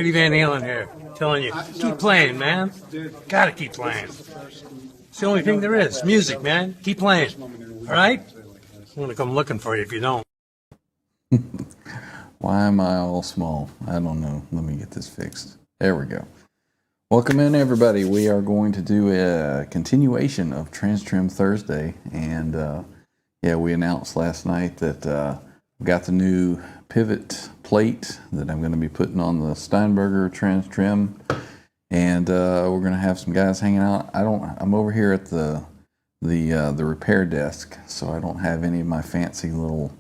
Eddie Van Halen here, telling you, keep playing, man. Gotta keep playing. It's the only thing there is. Music, man. Keep playing. All right? I'm gonna come looking for you if you don't. Why am I all small? I don't know. Let me get this fixed. There we go. Welcome in, everybody. We are going to do a continuation of TransTrem Thursday. And yeah, we announced last night that we got the new pivot plate that I'm going to be putting on the Steinberger TransTrem. And we're going to have some guys hanging out. I'm over here at the repair desk, so I don't have any of my fancy little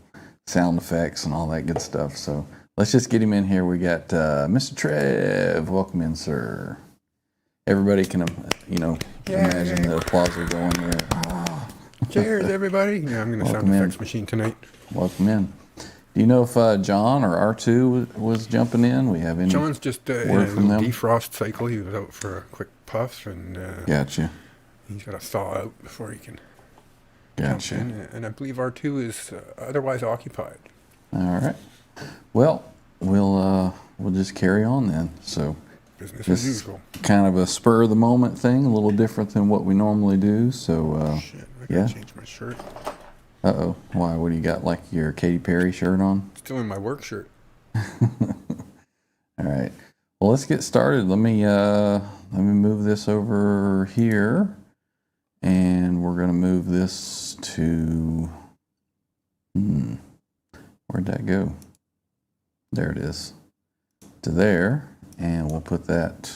sound effects and all that good stuff. So let's just get him in here. We got Mr. Trev. Welcome in, sir. Everybody can, imagine the applause are going there. Oh, cheers, everybody. Yeah, I'm going to sound effects machine tonight. Welcome in. Do you know if John or R2 was jumping in? We have any John's just in a little defrost cycle. He was out for a quick puff, and gotcha. He's got to thaw out before he can gotcha. jump in. And I believe R2 is otherwise occupied. All right. Well, we'll just carry on then. So business as usual. Kind of a spur of the moment thing, a little different than what we normally do. So shit, I gotta change my shirt. Uh-oh. Why? What do you got, like your Katy Perry shirt on? Still in my work shirt. All right. Well, let's get started. Let me move this over here, and we're going to move this to, where'd that go? There it is. To there, and we'll put that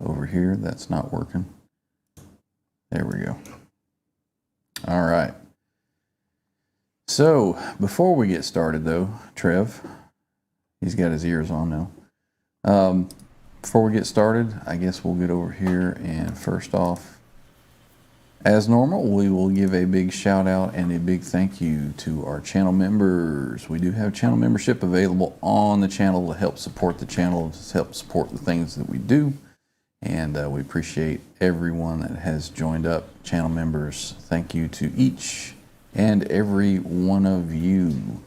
over here. That's not working. There we go. All right. So, before we get started, though, Trev, he's got his ears on now. Before we get started, I guess we'll get over here, and first off, as normal, we will give a big shout out and a big thank you to our channel members. We do have channel membership available on the channel to help support the channel, to help support the things that we do, and we appreciate everyone that has joined up. Channel members, thank you to each and every one of you.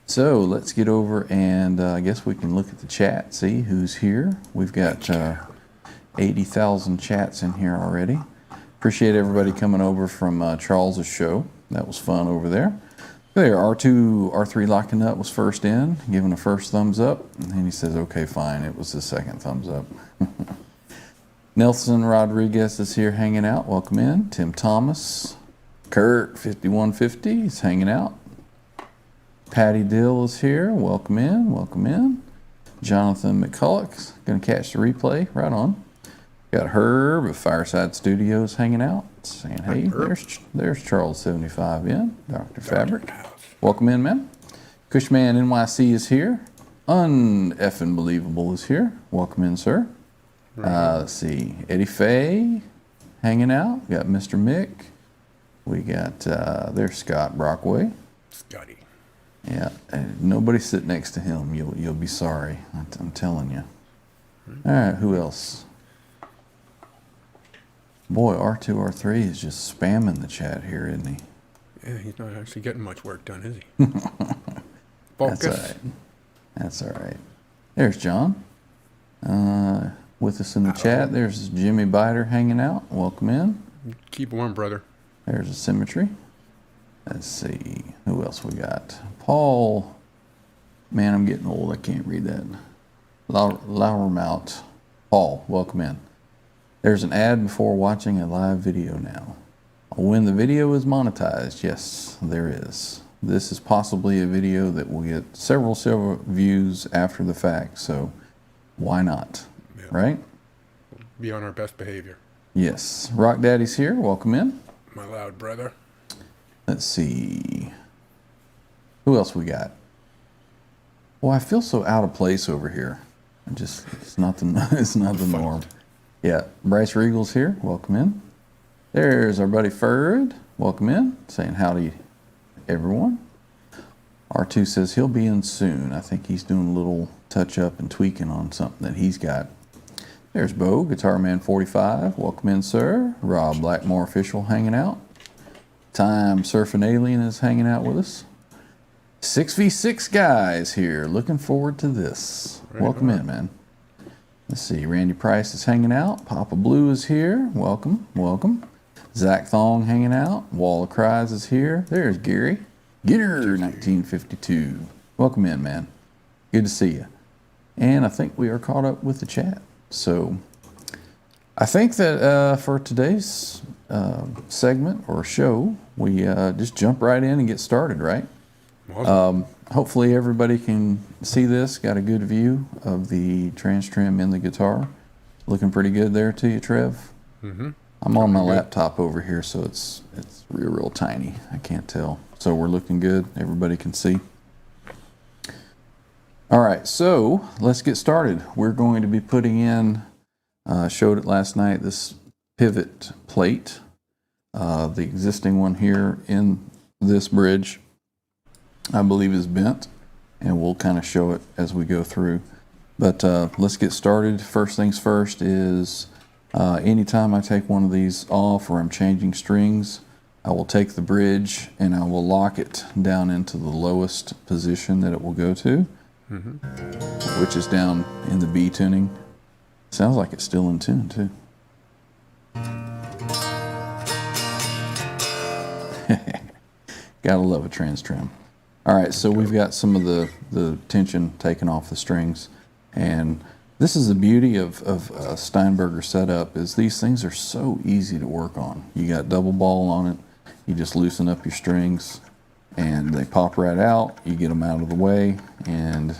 So let's get over, and I guess we can look at the chat, see who's here. We've got 80,000 chats in here already. Appreciate everybody coming over from Charles's show. That was fun over there. There, R2, R3 locking up was first in, giving a first thumbs up, and then he says, okay, fine. It was the second thumbs up. Nelson Rodriguez is here hanging out. Welcome in. Tim Thomas. Kurt 5150 is hanging out. Patty Dill is here. Welcome in. Welcome in. Jonathan McCulloch's going to catch the replay. Right on. Got Herb of Fireside Studios hanging out. Saying, hey, there's Charles 75 in. Dr. Fabric. Welcome in, man. Cushman NYC is here. Uneffin' Believable is here. Welcome in, sir. Let's see. Eddie Faye hanging out. We got Mr. Mick. We got, there's Scott Brockway. Scotty. Yeah, nobody sit next to him. You'll be sorry. I'm telling you. All right, who else? Boy, R2, R3 is just spamming the chat here, isn't he? Yeah, he's not actually getting much work done, is he? That's all right. That's all right. There's John. With us in the chat. There's Jimmy Biter hanging out. Welcome in. Keep warm, brother. There's a symmetry. Let's see. Who else we got? Paul. Man, I'm getting old. I can't read that. Lowermount. Paul, welcome in. There's an ad before watching a live video now. When the video is monetized, yes, there is. This is possibly a video that will get several views after the fact, so why not? Yeah. Right? Be on our best behavior. Yes. Rock Daddy's here. Welcome in. My loud brother. Let's see. Who else we got? Well, I feel so out of place over here. It's not the norm. Yeah. Bryce Regal's here. Welcome in. There's our buddy Ferd. Welcome in. Saying howdy, everyone. R2 says he'll be in soon. I think he's doing a little touch up and tweaking on something that he's got. There's Bo, Guitar Man 45. Welcome in, sir. Rob Blackmore Official hanging out. Time Surfing Alien is hanging out with us. 6v6 guys here. Looking forward to this. Right Welcome on. in, man. Let's see. Randy Price is hanging out. Papa Blue is here. Welcome. Welcome. Zach Thong hanging out. Wall of Cries is here. There's Gary. Getter 1952. Welcome in, man. Good to see you. And I think we are caught up with the chat. So I think that for today's segment or show, we just jump right in and get started, right? Awesome. Hopefully everybody can see this. Got a good view of the TransTrem in the guitar. Looking pretty good there to you, Trev? Mm-hmm. I'm on my laptop over here, so it's real tiny. I can't tell. So we're looking good. Everybody can see. All right, so let's get started. We're going to be putting in, showed it last night, this pivot plate. The existing one here in this bridge, I believe, is bent, and we'll kind of show it as we go through. But let's get started. First things first is anytime I take one of these off or I'm changing strings, I will take the bridge and I will lock it down into the lowest position that it will go to, which is down in the B tuning. Sounds like it's still in tune too. Gotta love a TransTrem. All right, so we've got some of the tension taken off the strings, and this is the beauty of a Steinberger setup, is these things are so easy to work on. You got double ball on it, you just loosen up your strings, and they pop right out. You get them out of the way, and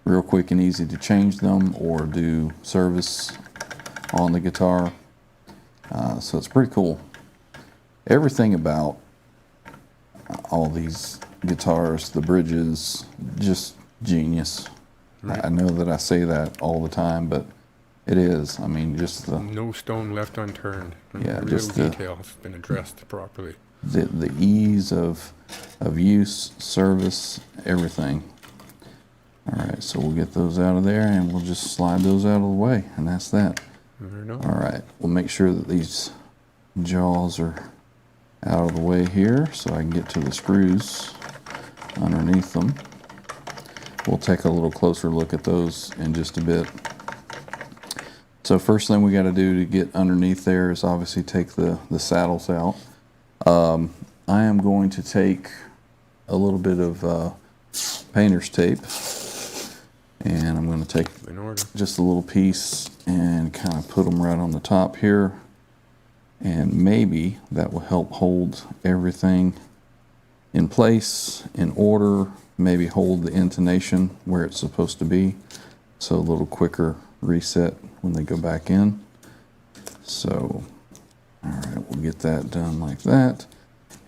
real quick and easy to change them or do service on the guitar. So it's pretty cool. Everything about all these guitars, the bridges, just genius. Right. I know that I say that all the time, but it is. I mean, just No stone left unturned. Yeah, Real just the- detail has been addressed properly. the ease of use, service, everything. All right, so we'll get those out of there, and we'll just slide those out of the way, and that's that. There you go. All right, we'll make sure that these jaws are out of the way here so I can get to the screws underneath them. We'll take a little closer look at those in just a bit. So first thing we got to do to get underneath there is obviously take the saddles out. I am going to take a little bit of painter's tape, and I'm going to take In order. just a little piece and kind of put them right on the top here, and maybe that will help hold everything in place, in order, maybe hold the intonation where it's supposed to be, so a little quicker reset when they go back in. So, all right, we'll get that done like that.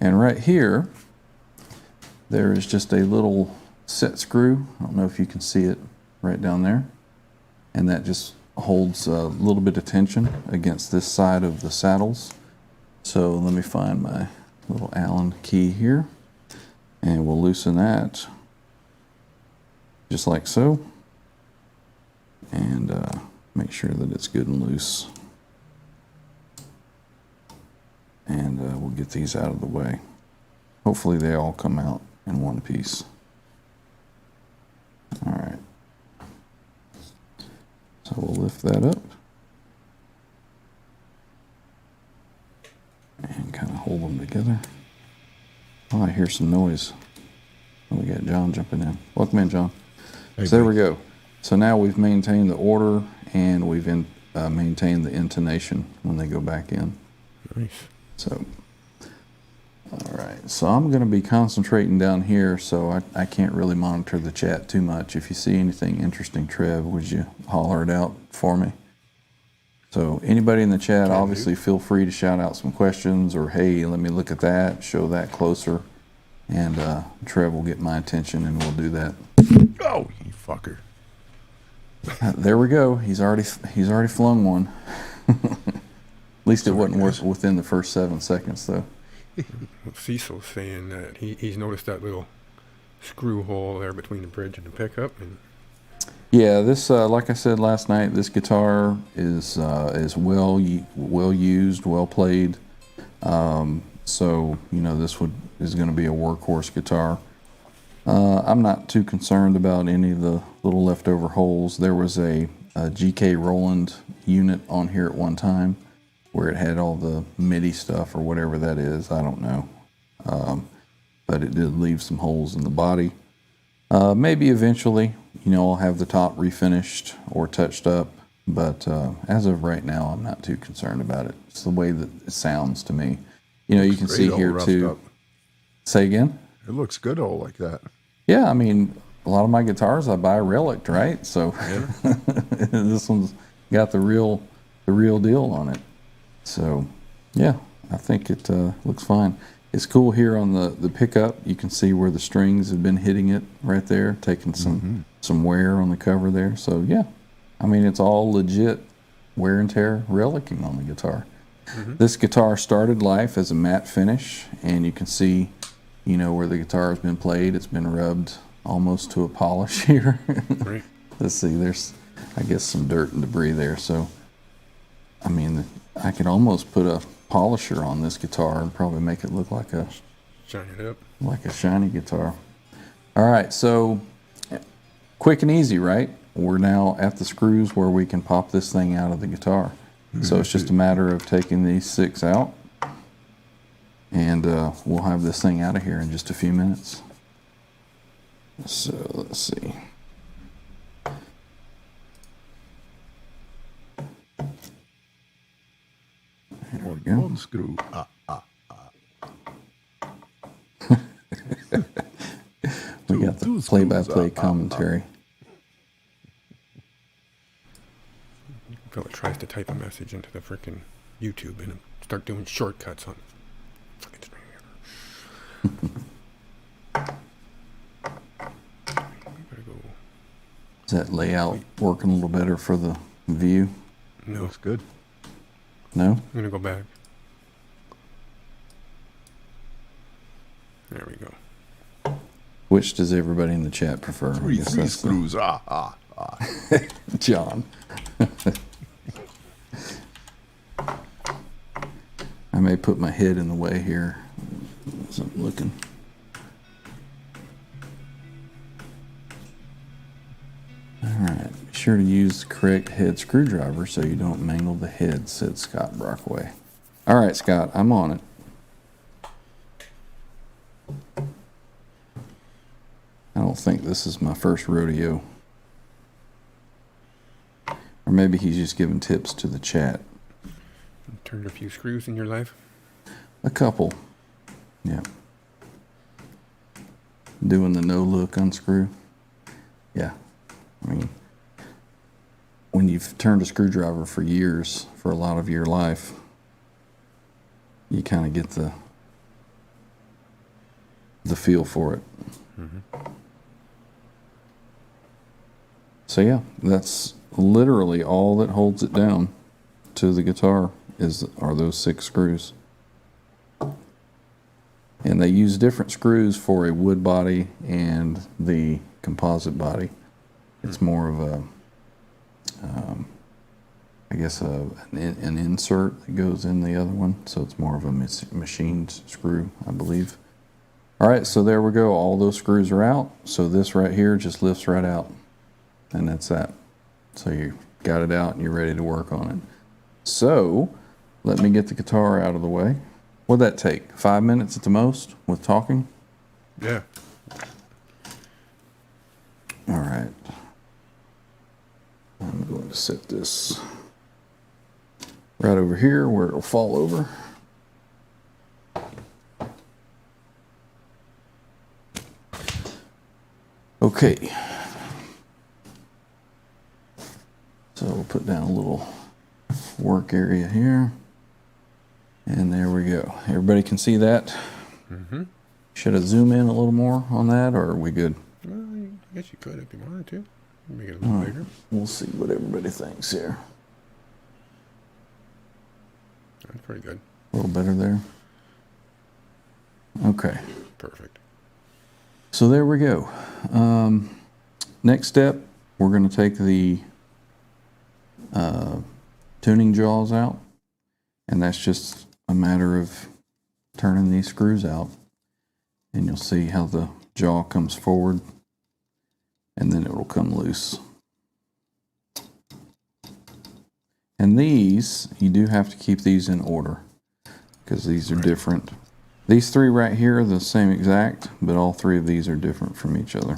And right here, there is just a little set screw. I don't know if you can see it right down there. And that just holds a little bit of tension against this side of the saddles. So let me find my little Allen key here, and we'll loosen that just like so, and make sure that it's good and loose. And we'll get these out of the way. Hopefully they all come out in one piece. All right. So we'll lift that up and kind of hold them together. Oh, I hear some noise. Oh, we got John jumping in. Welcome in, John. Hey, So there we go. So now we've maintained the order, and we've maintained the intonation when they go back in. Nice. So, all right. So I'm going to be concentrating down here, so I can't really monitor the chat too much. If you see anything interesting, Trev, would you holler it out for me? So anybody in the chat, obviously feel free to shout out some questions, or hey, let me look at that, show that closer, and Trev will get my attention, and we'll do that. Oh, you fucker. There we go. He's already flung one. At least it wasn't worth within the first 7 seconds, though. Cecil's saying that he's noticed that little screw hole there between the bridge and the pickup, and Yeah, this like I said last night, this guitar is well used, well played. So this is going to be a workhorse guitar. I'm not too concerned about any of the little leftover holes. There was a GK Roland unit on here at one time where it had all the MIDI stuff or whatever that is. I don't know. But it did leave some holes in the body. Maybe eventually, I'll have the top refinished or touched up. But as of right now, I'm not too concerned about it. It's the way that it sounds to me. You can see here too. Up. Say again? It looks good all like that. Yeah, I mean, a lot of my guitars I buy relic, right? So this one's got the real deal on it. So yeah, I think it looks fine. It's cool here on the pickup. You can see where the strings have been hitting it right there, taking some wear on the cover there. So yeah, I mean, it's all legit wear and tear relicing on the guitar. This guitar started life as a matte finish, and you can see, where the guitar has been played. It's been rubbed almost to a polish here. Right. Let's see, there's, I guess, some dirt and debris there. So, I mean, I could almost put a polisher on this guitar and probably make it look like a Shine it up. shiny guitar. All right, so quick and easy, right? We're now at the screws where we can pop this thing out of the guitar. So it's just a matter of taking these 6 out, and we'll have this thing out of here in just a few minutes. So let's see. Here we go. One screw. We got the play-by-play commentary. Fella tries to type a message into the frickin' YouTube and start doing shortcuts on fucking screen. Gotta go. Is that layout working a little better for the view? No, Looks good. No? I'm gonna go back. There we go. Which does everybody in the chat prefer? I Three guess that's the- screws. John. I may put my head in the way here as I'm looking. All right, be sure to use the correct head screwdriver so you don't mangle the head, said Scott Brockway. All right, Scott, I'm on it. I don't think this is my first rodeo. Or maybe he's just giving tips to the chat. Turned a few screws in your life. A couple. Yeah. Doing the no look unscrew. Yeah. I mean, when you've turned a screwdriver for years, for a lot of your life, you kind of get the feel for it. So yeah, that's literally all that holds it down to the guitar are those 6 screws. And they use different screws for a wood body and the composite body. It's more of a, I guess, an insert that goes in the other one. So it's more of a machined screw, I believe. All right, so there we go. All those screws are out. So this right here just lifts right out. And that's that. So you got it out and you're ready to work on it. So let me get the guitar out of the way. What'd that take? 5 minutes at the most with talking? Yeah. All right. I'm going to set this right over here where it'll fall over. Okay. So we'll put down a little work area here. And there we go. Everybody can see that? Mm-hmm. Should I zoom in a little more on that, or are we good? Well, I guess you could if you wanted to. Make it a little bigger. We'll see what everybody thinks here. That's pretty good. A little better there. Okay. Perfect. So there we go. Next step, we're going to take the tuning jaws out, and that's just a matter of turning these screws out, and you'll see how the jaw comes forward, and then it will come loose. And these, you do have to keep these in order because these are different. These three right here are the same exact, but all three of these are different from each other,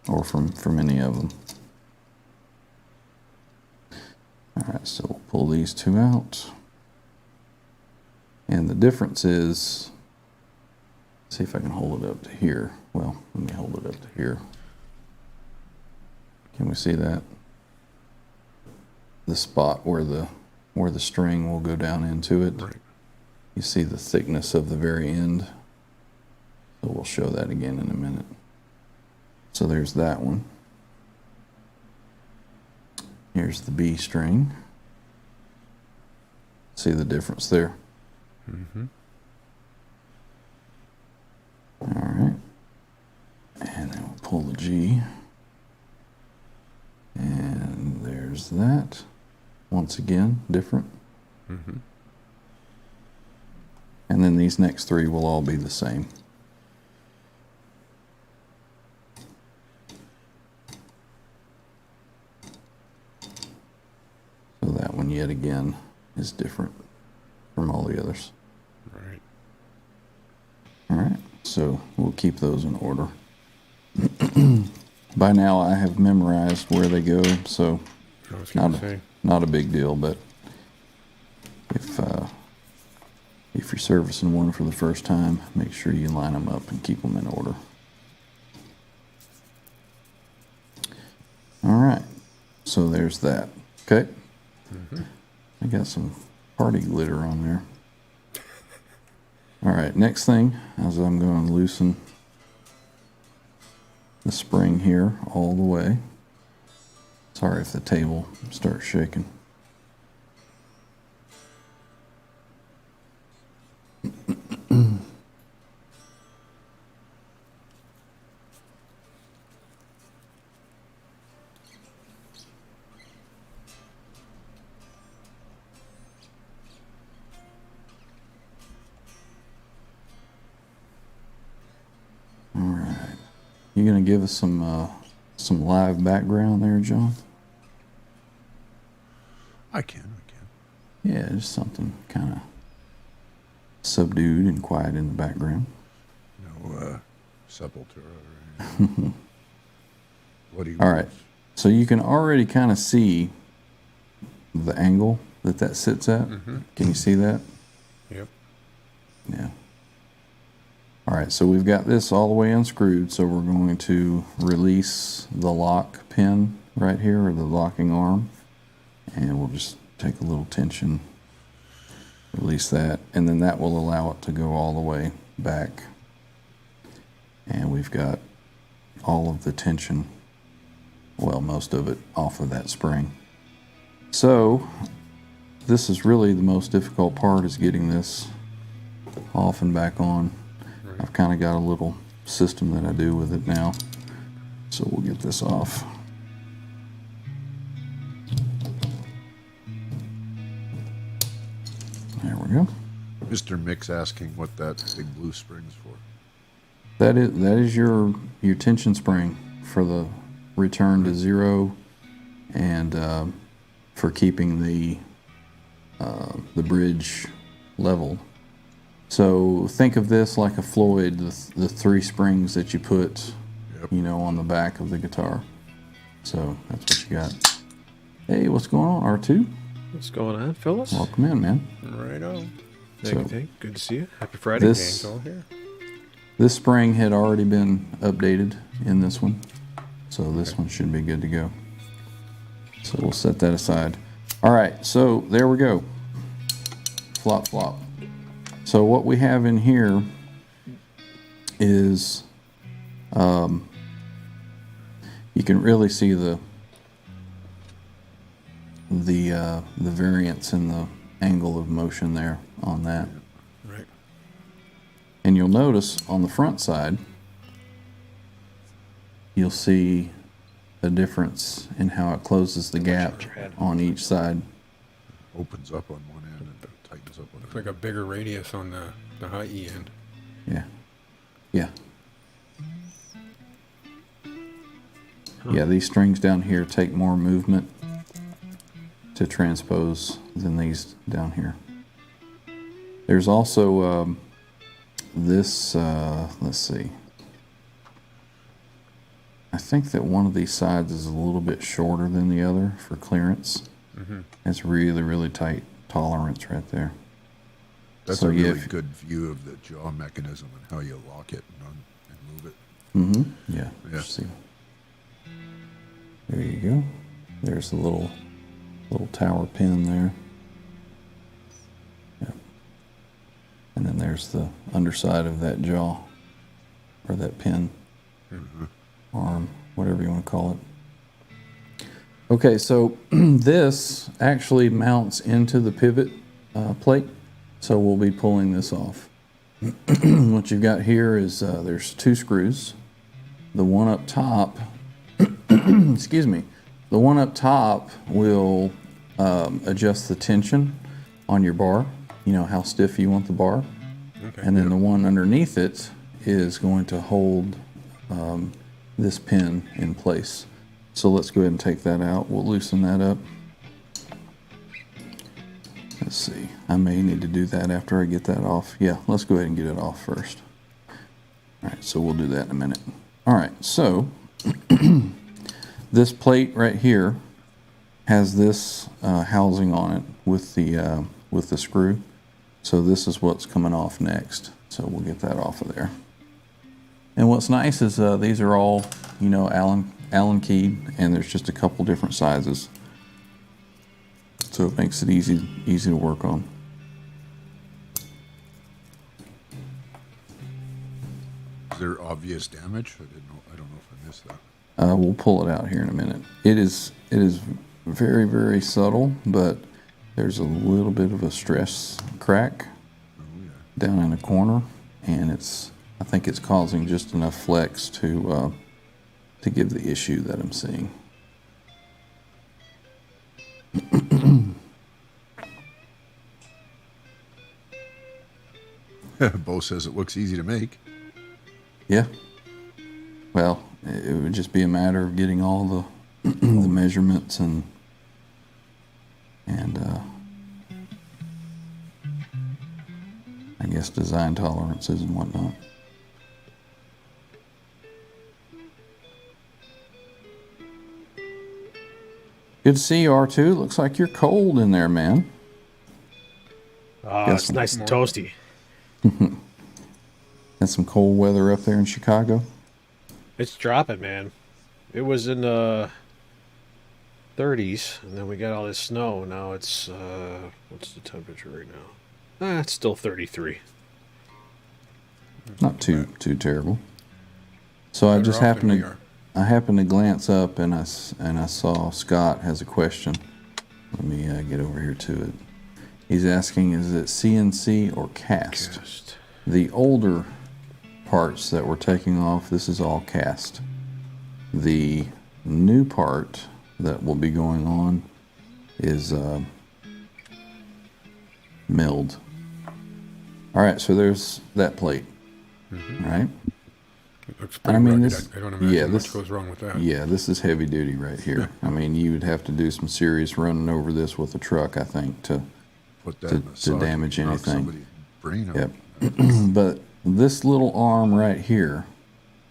or from any of them. All right, so we'll pull these two out. And the difference is, see if I can hold it up to here. Well, let me hold it up to here. Can we see that? The spot where the string will go down into it. Right. You see the thickness of the very end. So we'll show that again in a minute. So there's that one. Here's the B string. See the difference there? Mm-hmm. All right. And then we'll pull the G. And there's that. Once again, different. Mm-hmm. And then these next three will all be the same. So that one yet again is different from all the others. Right. All right, so we'll keep those in order. By now I have memorized where they go, so I was gonna say. not a big deal, but if you're servicing one for the first time, make sure you line them up and keep them in order. All right, so there's that. Okay. Mm-hmm. I got some party glitter on there. All right, next thing is I'm going to loosen the spring here all the way. Sorry if the table starts shaking. All right. You gonna give us some live background there, John? I can. Yeah, just something kind of subdued and quiet in the background. No Sepultura or anything. What do you All right. So you can already kind of see the angle that sits at. Mm-hmm. Can you see that? Yep. Yeah. All right, so we've got this all the way unscrewed, so we're going to release the lock pin right here, or the locking arm, and we'll just take a little tension, release that, and then that will allow it to go all the way back. And we've got all of the tension, well, most of it off of that spring. So this is really the most difficult part, is getting this off and back on. Right. I've kind of got a little system that I do with it now. So we'll get this off. There we go. Mr. Mick's asking what that big blue spring's for. That is your tension spring for the return to zero, and for keeping the bridge level. So think of this like a Floyd, the three springs that you put, Yep. on the back of the guitar. So that's what you got. Hey, what's going on, R2? What's going on, Phyllis? Welcome in, man. Right on. Thank you, So, thank you. Good to see you. Happy Friday. This- Gang's all here. This spring had already been updated in this one, so this one should be good to go. So we'll set that aside. All right, so there we go. Flop, flop. So what we have in here is, you can really see the variance in the angle of motion there on that. Right. And you'll notice on the front side, you'll see a difference in how it closes the gap on each side. Opens up on one end and tightens up on Looks the like other. a bigger radius on the high E end. Yeah. Yeah. Yeah, these strings down here take more movement to transpose than these down here. There's also this, let's see. I think that one of these sides is a little bit shorter than the other for clearance. It's really, really tight tolerance right there. That's So, a yeah, really if- good view of the jaw mechanism and how you lock it and move it. Yeah. Yeah. See. There you go. There's the little tower pin there. Yeah. And then there's the underside of that jaw, or that pin, arm, whatever you want to call it. Okay, so this actually mounts into the pivot plate, so we'll be pulling this off. What you've got here is there's 2 screws. The one up top, excuse me, the one up top will adjust the tension on your bar, you know, how stiff you want the bar. Okay. And then the one underneath it is going to hold this pin in place. So let's go ahead and take that out. We'll loosen that up. Let's see, I may need to do that after I get that off. Yeah, let's go ahead and get it off first. All right, so we'll do that in a minute. All right, so this plate right here has this housing on it with the screw. So this is what's coming off next. So we'll get that off of there. And what's nice is these are all, you know, Allen keyed, and there's just a couple different sizes. So it makes it easy to work on. Is there obvious damage? I don't know if I missed that. We'll pull it out here in a minute. It is very, very subtle, but there's a little bit of a stress crack down in the corner, and I think it's causing just enough flex to give the issue that I'm seeing. Bo says it looks easy to make. Yeah. Well, it would just be a matter of getting all the the measurements and I guess design tolerances and whatnot. Good to see you, R2. Looks like you're cold in there, man. Oh, Yes, it's nice and toasty. Had some cold weather up there in Chicago. It's dropping, man. It was in the 30s, and then we got all this snow. Now it's, what's the temperature right now? It's still 33. Not too terrible. So I Better just off than we are. happened to glance up and I saw Scott has a question. Let me get over here to it. He's asking, is it CNC or cast? The older parts that we're taking off, this is all cast. The new part that will be going on is milled. All right, so there's that plate, right? It looks And pretty I mean, rugged. this, I don't imagine yeah, much this goes wrong with that. Yeah, this is heavy duty right here. I mean, you would have to do some serious running over this with a truck, I think, to Put that To- in a to socket, damage knock anything. somebody's brain out. Yep. But this little arm right here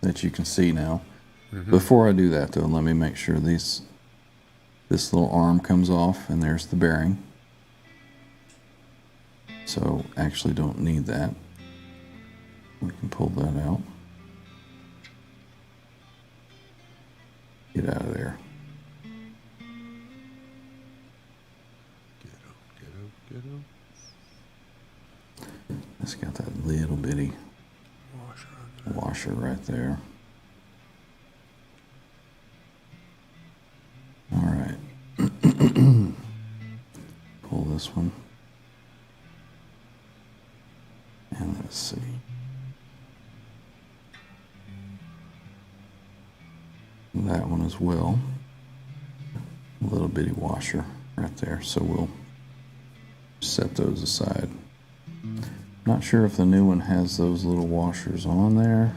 that you can see now, before I do that though, let me make sure this little arm comes off, and there's the bearing. So actually don't need that. We can pull that out. Get out of there. Get out. It's got that little bitty washer right there. All right. Pull this one. And let's see. That one as well. A little bitty washer right there. So we'll set those aside. Not sure if the new one has those little washers on there.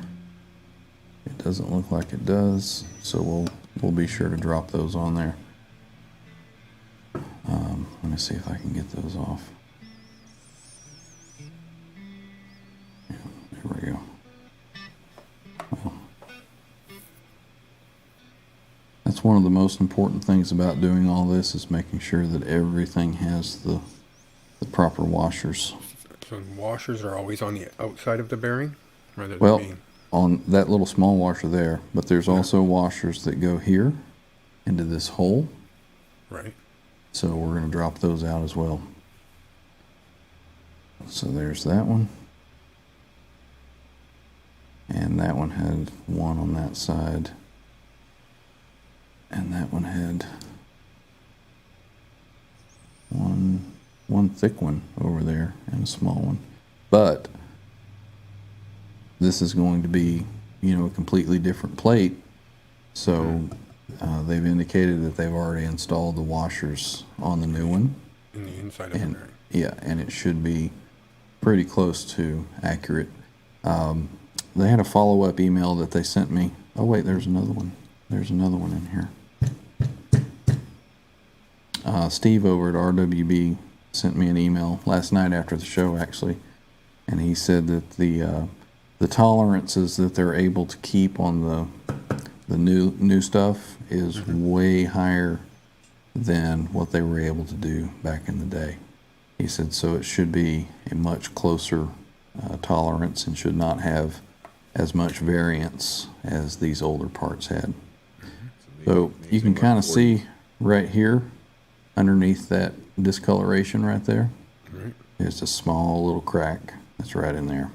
It doesn't look like it does, so we'll we'll be sure to drop those on there. Let me see if I can get those off. Yeah, there we go. Well, that's one of the most important things about doing all this, is making sure that everything has the proper washers. So washers are always on the outside of the bearing, rather than Well, being. on that little small washer there, but there's also washers that go here into this hole. Right. So we're going to drop those out as well. So there's that one. And that one had one on that side. And that one had one thick one over there and a small one. But this is going to be, you know, a completely different plate. So they've indicated that they've already installed the washers on the new one. In the inside of the And bearing. yeah, and it should be pretty close to accurate. They had a follow-up email that they sent me. Oh wait, there's another one. There's another one in here. Steve over at RWB sent me an email last night after the show, actually, and he said that the tolerances that they're able to keep on the new stuff is way higher than what they were able to do back in the day. He said so it should be a much closer tolerance and should not have as much variance as these older parts had. So you can kind of see right here underneath that discoloration right there, there's a small little crack that's right in there.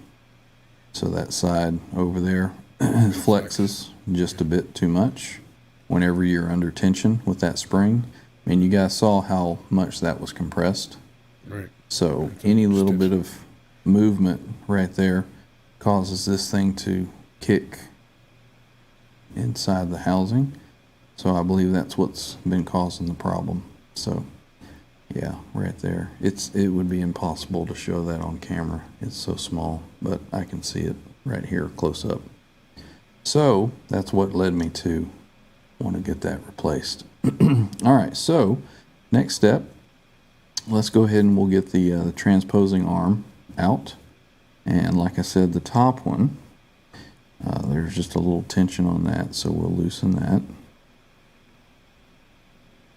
So that side over there flexes just a bit too much whenever you're under tension with that spring. I mean, you guys saw how much that was compressed. Right. So any little bit of movement right there causes this thing to kick inside the housing. So I believe that's what's been causing the problem. So yeah, right there. It would be impossible to show that on camera. It's so small, but I can see it right here close up. So that's what led me to want to get that replaced. All right, so next step, let's go ahead and we'll get the transposing arm out. And like I said, the top one, there's just a little tension on that, so we'll loosen that.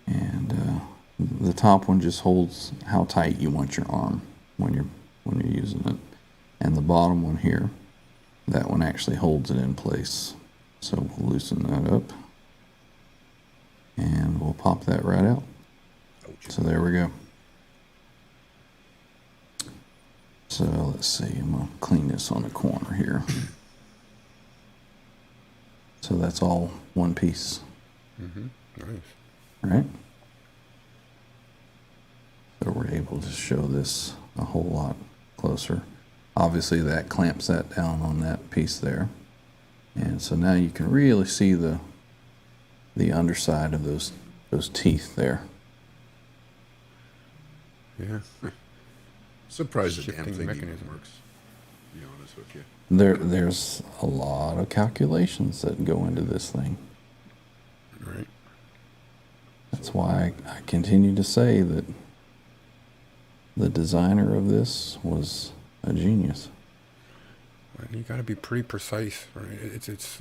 And the top one just holds how tight you want your arm when you're using it. And the bottom one here, that one actually holds it in place. So we'll loosen that up. And we'll pop that right out. So there we go. So let's see, I'm going to clean this on the corner here. So that's all one piece. Nice. Right? So we're able to show this a whole lot closer. Obviously that clamps that down on that piece there. And so now you can really see the underside of those teeth there. Yeah. Surprised the damn Shifting thing mechanism. even works, to be honest with you. There's a lot of calculations that go into this thing. Right. That's why I continue to say that the designer of this was a genius. And you got to be pretty precise, right? It's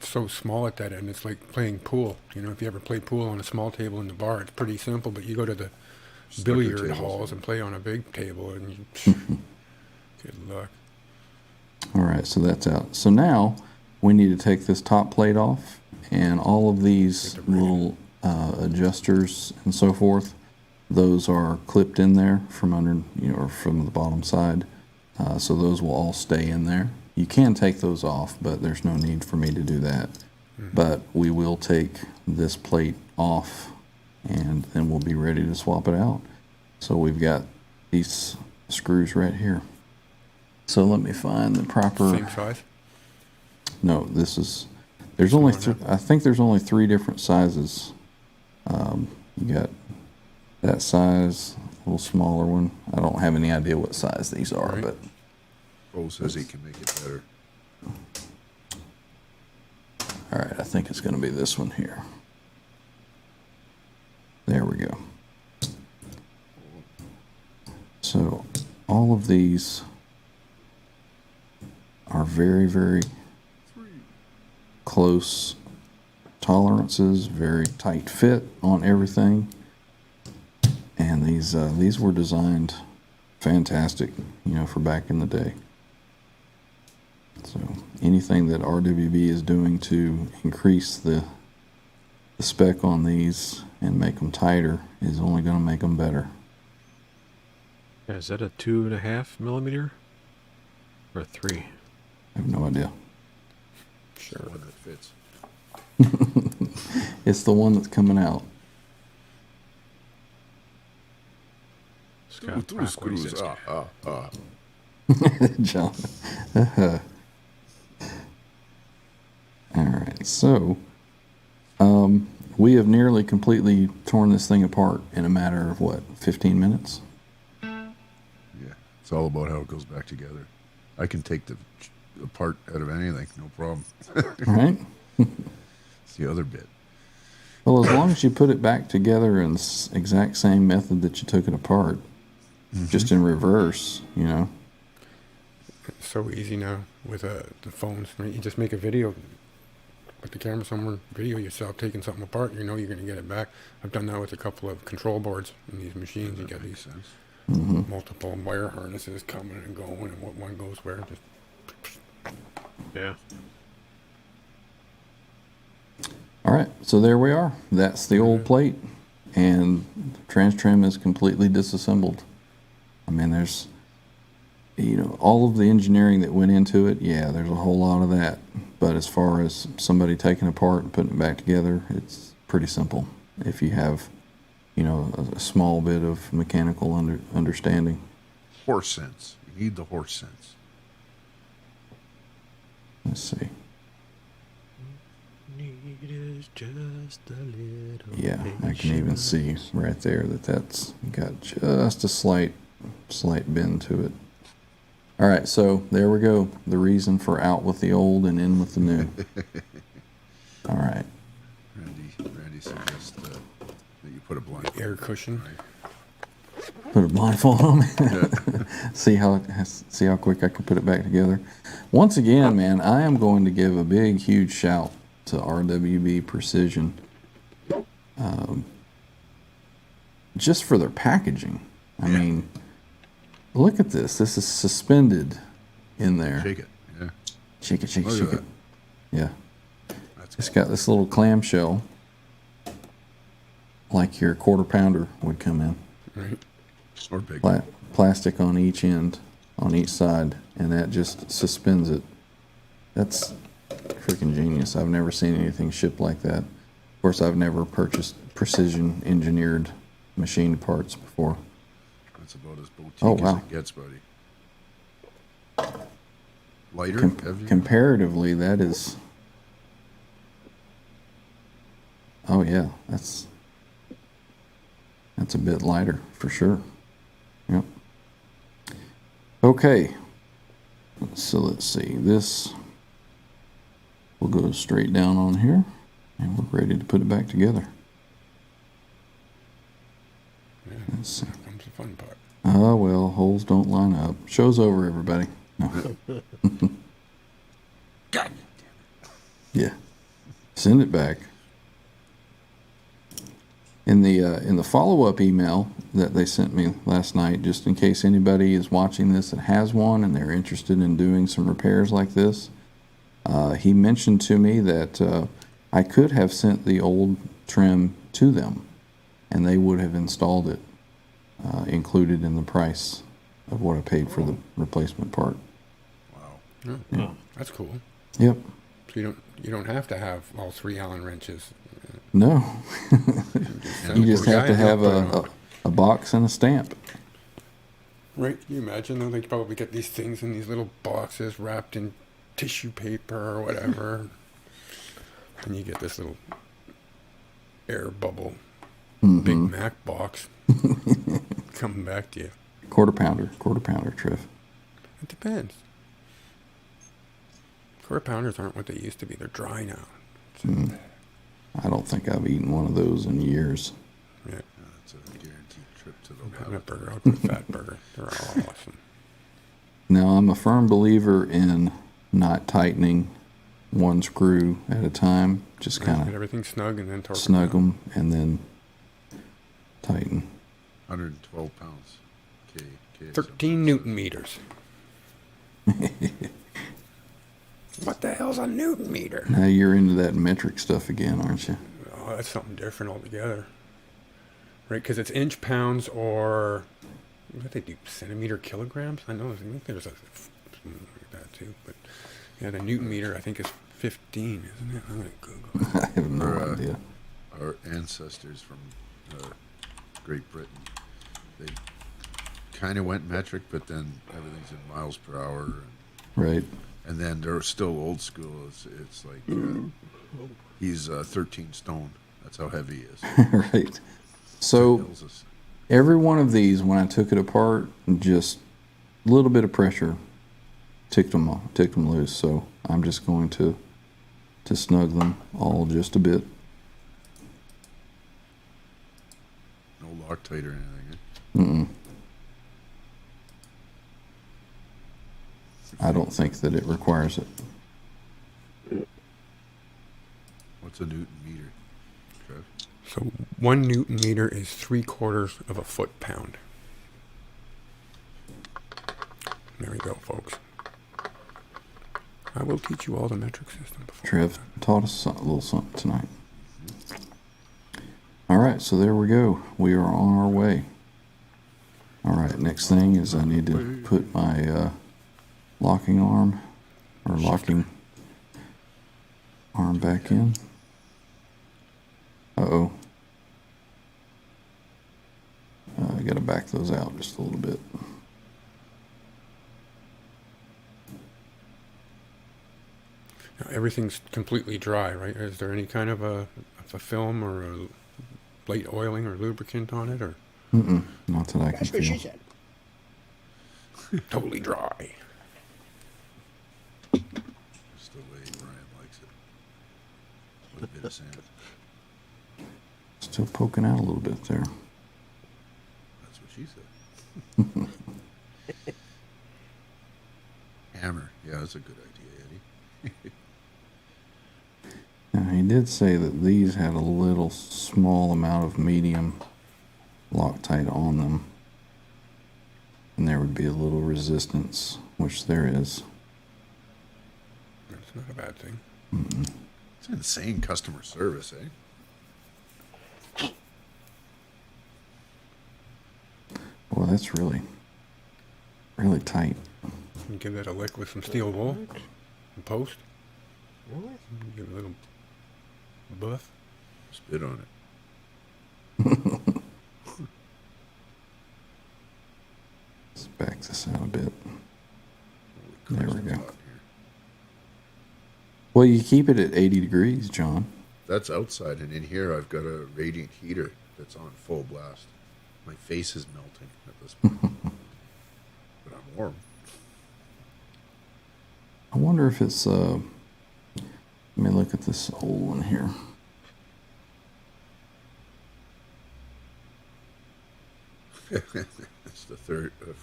so small at that end. It's like playing pool. You know, if you ever play pool on a small table in the bar, it's pretty simple. But you go to the billiard tables, halls and play on a big table, and you, good luck. All right, so that's out. So now we need to take this top plate off, and all of these little adjusters and so forth, those are clipped in there from under, or from the bottom side. So those will all stay in there. You can take those off, but there's no need for me to do that. But we will take this plate off, and then we'll be ready to swap it out. So we've got these screws right here. So let me find the proper. Same size. No, this is. There's only. I think there's only 3 different sizes. You got that size, a little smaller one. I don't have any idea what size these are, Right. but Cole says he can make it better. All right, I think it's going to be this one here. There we go. So all of these are very, very close tolerances, very tight fit on everything. And these were designed fantastic, you know, for back in the day. So anything that RWB is doing to increase the spec on these and make them tighter is only going to make them better. Yeah, is that a 2.5 millimeter or a 3? I have no idea. Sure. One that fits. It's the one that's coming out. Scott Two Brock, what he screws. says. John. All right, so we have nearly completely torn this thing apart in a matter of what, 15 minutes? Yeah, it's all about how it goes back together. I can take the part out of anything, no problem. Right? It's the other bit. Well, as long as you put it back together in the exact same method that you took it apart, just in reverse, you know. It's so easy now with the phones. Right? You just make a video, put the camera somewhere, video yourself taking something apart. You know you're going to get it back. I've done that with a couple of control boards in these machines. You get these multiple wire harnesses coming and going, and what one goes where. Just Yeah. All right, so there we are. That's the old plate, and TransTrem is completely disassembled. I mean, there's, you know, all of the engineering that went into it, yeah, there's a whole lot of that. But as far as somebody taking it apart and putting it back together, it's pretty simple if you have, you know, a small bit of mechanical understanding. Horse sense. You need the horse sense. Let's see. Just a little Yeah, I can even see right there that that's got just a slight bend to it. All right, so there we go. The reason for out with the old and in with the new. All right. Randy suggests that you put a blind air cushion. Put a blindfold on me. see how quick I can put it back together. Once again, man, I am going to give a big, huge shout to RWB Precision, just for their packaging. I mean, look at this. This is suspended in there. Shake it. Yeah. Shake it, shake it, Look at shake that. it. Yeah. That's It's got this little clamshell, like your quarter pounder would come in. Right. Or big. Plastic on each end, on each side, and that just suspends it. That's freaking genius. I've never seen anything shipped like that. Of course, I've never purchased precision engineered machined parts before. That's about as boutique Oh, as wow. it gets, buddy. Lighter? heavier? Comparatively, that is. Oh yeah, that's a bit lighter for sure. Yep. Okay. So let's see. This will go straight down on here, and we're ready to put it back together. Yeah. Let's see. Here comes the fun part. Oh well, holes don't line up. Show's over, everybody. No. God. Yeah. Send it back. In the follow-up email that they sent me last night, just in case anybody is watching this that has one and they're interested in doing some repairs like this, he mentioned to me that I could have sent the old trim to them, and they would have installed it, included in the price of what I paid for the replacement part. Wow. Yeah. That's cool. Yep. So you don't have to have all 3 Allen wrenches. No. You just put have to guys have up there. a box and a stamp. Right? Can you imagine though? They probably get these things in these little boxes wrapped in tissue paper or whatever, and you get this little air bubble Big Mac box coming back to you. Quarter pounder, Triff. It depends. Quarter pounders aren't what they used to be. They're dry now. I don't think I've eaten one of those in years. Yeah. That's a guaranteed trip to the Peanut lab. burger. I'll go fat burger. They're all awesome. Now, I'm a firm believer in not tightening one screw at a time. Just Get kind of everything snug and then torque. snug them and then tighten. 112 pounds. K. 13 Newton meters. What the hell's a Newton meter? Now you're into that metric stuff again, aren't you? Oh, that's something different altogether. Right, because it's inch pounds or what they do, centimeter kilograms. I know. I think there's a something like that too. But yeah, the Newton meter I think is 15, isn't it? I'm gonna Google. I have no Or, idea. Our ancestors from Great Britain, they kind of went metric, but then everything's in miles per hour. Right. And then they're still old school. It's like he's 13 stone. That's how heavy he is. Right. So Tells us. every one of these, when I took it apart, just a little bit of pressure ticked them loose. So I'm just going to snug them all just a bit. No Loctite or anything. Mm-mm. I don't think that it requires it. What's a Newton meter, Trev? So 1 Newton meter is 3/4 of a foot-pound. There we go, folks. I will teach you all the metric system before. Trev taught us a little something tonight. All right, so there we go. We are on our way. All right, next thing is I need to put my locking arm or locking arm back in. Uh-oh. I got to back those out just a little bit. Now, everything's completely dry, right? Is there any kind of a film or a light oiling or lubricant on it, or Mm-mm, not that I can That's what she feel. said. totally dry? Just the way Brian likes it. With a bit of sand. Still poking out a little bit there. That's what she said. Hammer. Yeah, that's a good idea, Eddie. Now, he did say that these had a little small amount of medium Loctite on them. And there would be a little resistance, which there is. That's not a bad thing. It's insane customer service, eh? Boy, that's really, really tight. You give that a lick with some steel wool and post. Really? Give it a little buff. Spit on it. Let's back this out a bit. Holy There we Christ, go. it's hot in here. Well, you keep it at 80 degrees, John. That's outside, and in here I've got a radiant heater that's on full blast. My face is melting at this point. But I'm warm. I wonder if it's, let me look at this old one here. It's the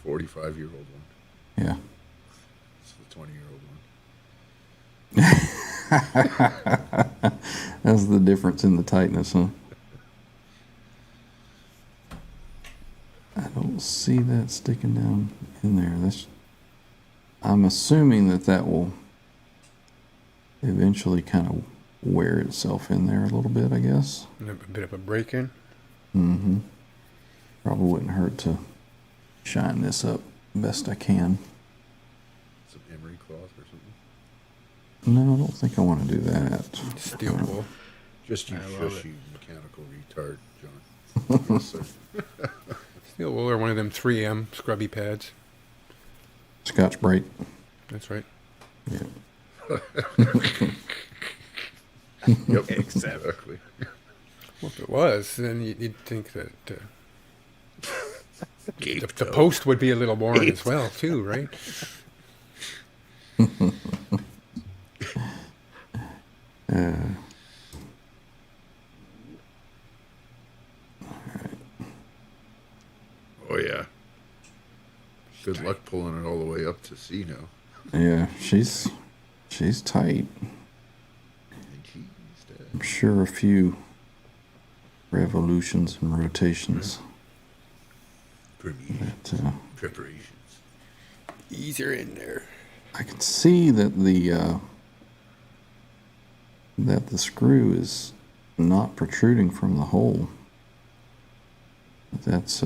45-year-old one. Yeah. It's the 20-year-old one. That's the difference in the tightness, huh? I don't see that sticking down in there. I'm assuming that will eventually kind of wear itself in there a little bit, I guess. And a bit of a break-in. Mm-hmm. Probably wouldn't hurt to shine this up best I can. Some emery cloth or something. No, I don't think I want to do that. Steel wool. Just you I love shush, it. you mechanical retard, John. Yes, sir. Steel wool or one of them 3M scrubby pads. Scotch Brite. That's right. Yeah. Yep, exactly. Well, if it was, then you'd think that the post would be a little worn as well, too, right? luck pulling it all the way up to C now. Yeah, she's tight. And she's dead. I'm sure a few revolutions and rotations. That, Preparations. Ease her in there. I can see that the screw is not protruding from the hole. That's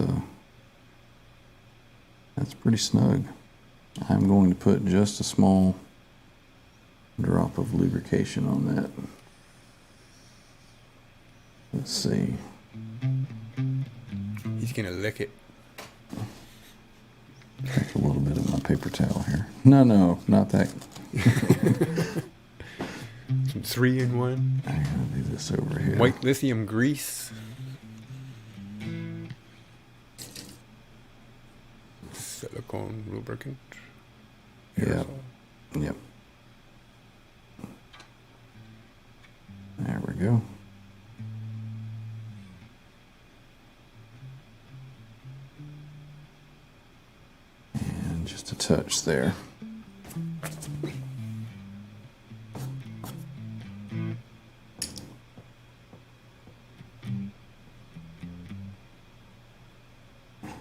pretty snug. I'm going to put just a small drop of lubrication on that. Let's see. He's gonna lick it. Take a little bit of my paper towel here. No, not that. Some 3-in-1. I gotta do this over here. White lithium grease. Silicone lubricant. Yep. Aerosol. Yep. There we go. And just a touch there.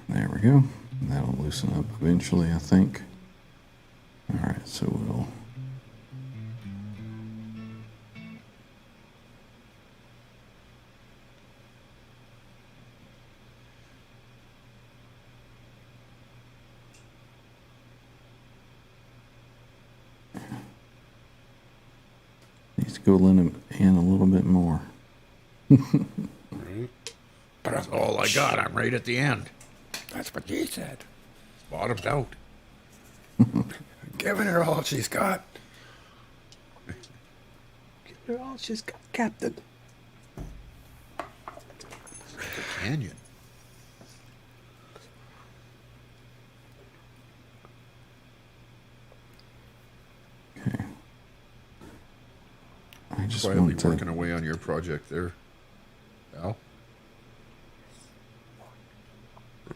There we go. That'll loosen up eventually, I think. All right, so we'll needs to go in a little bit more. Right. But that's all I got. I'm right at the end. That's what he said. Bottomed out. Giving her all she's got. They're all she's got, Captain. Like a canyon. Okay. I just Quietly want to. working away on your project there, Al.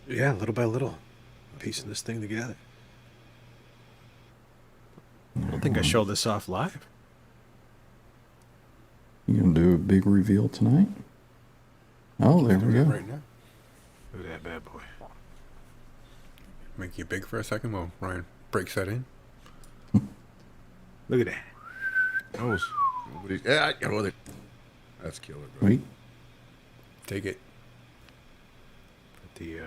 Yeah, little by little, piecing this thing together. I don't think I showed this off live. You gonna do a big reveal tonight? Oh, there we Doing it go. right now. Look at that bad boy. Make you big for a second while Ryan breaks that in. Look at that. Knows. Nobody. Yeah, you know, that's killer, bro. Wait. Take it. Put the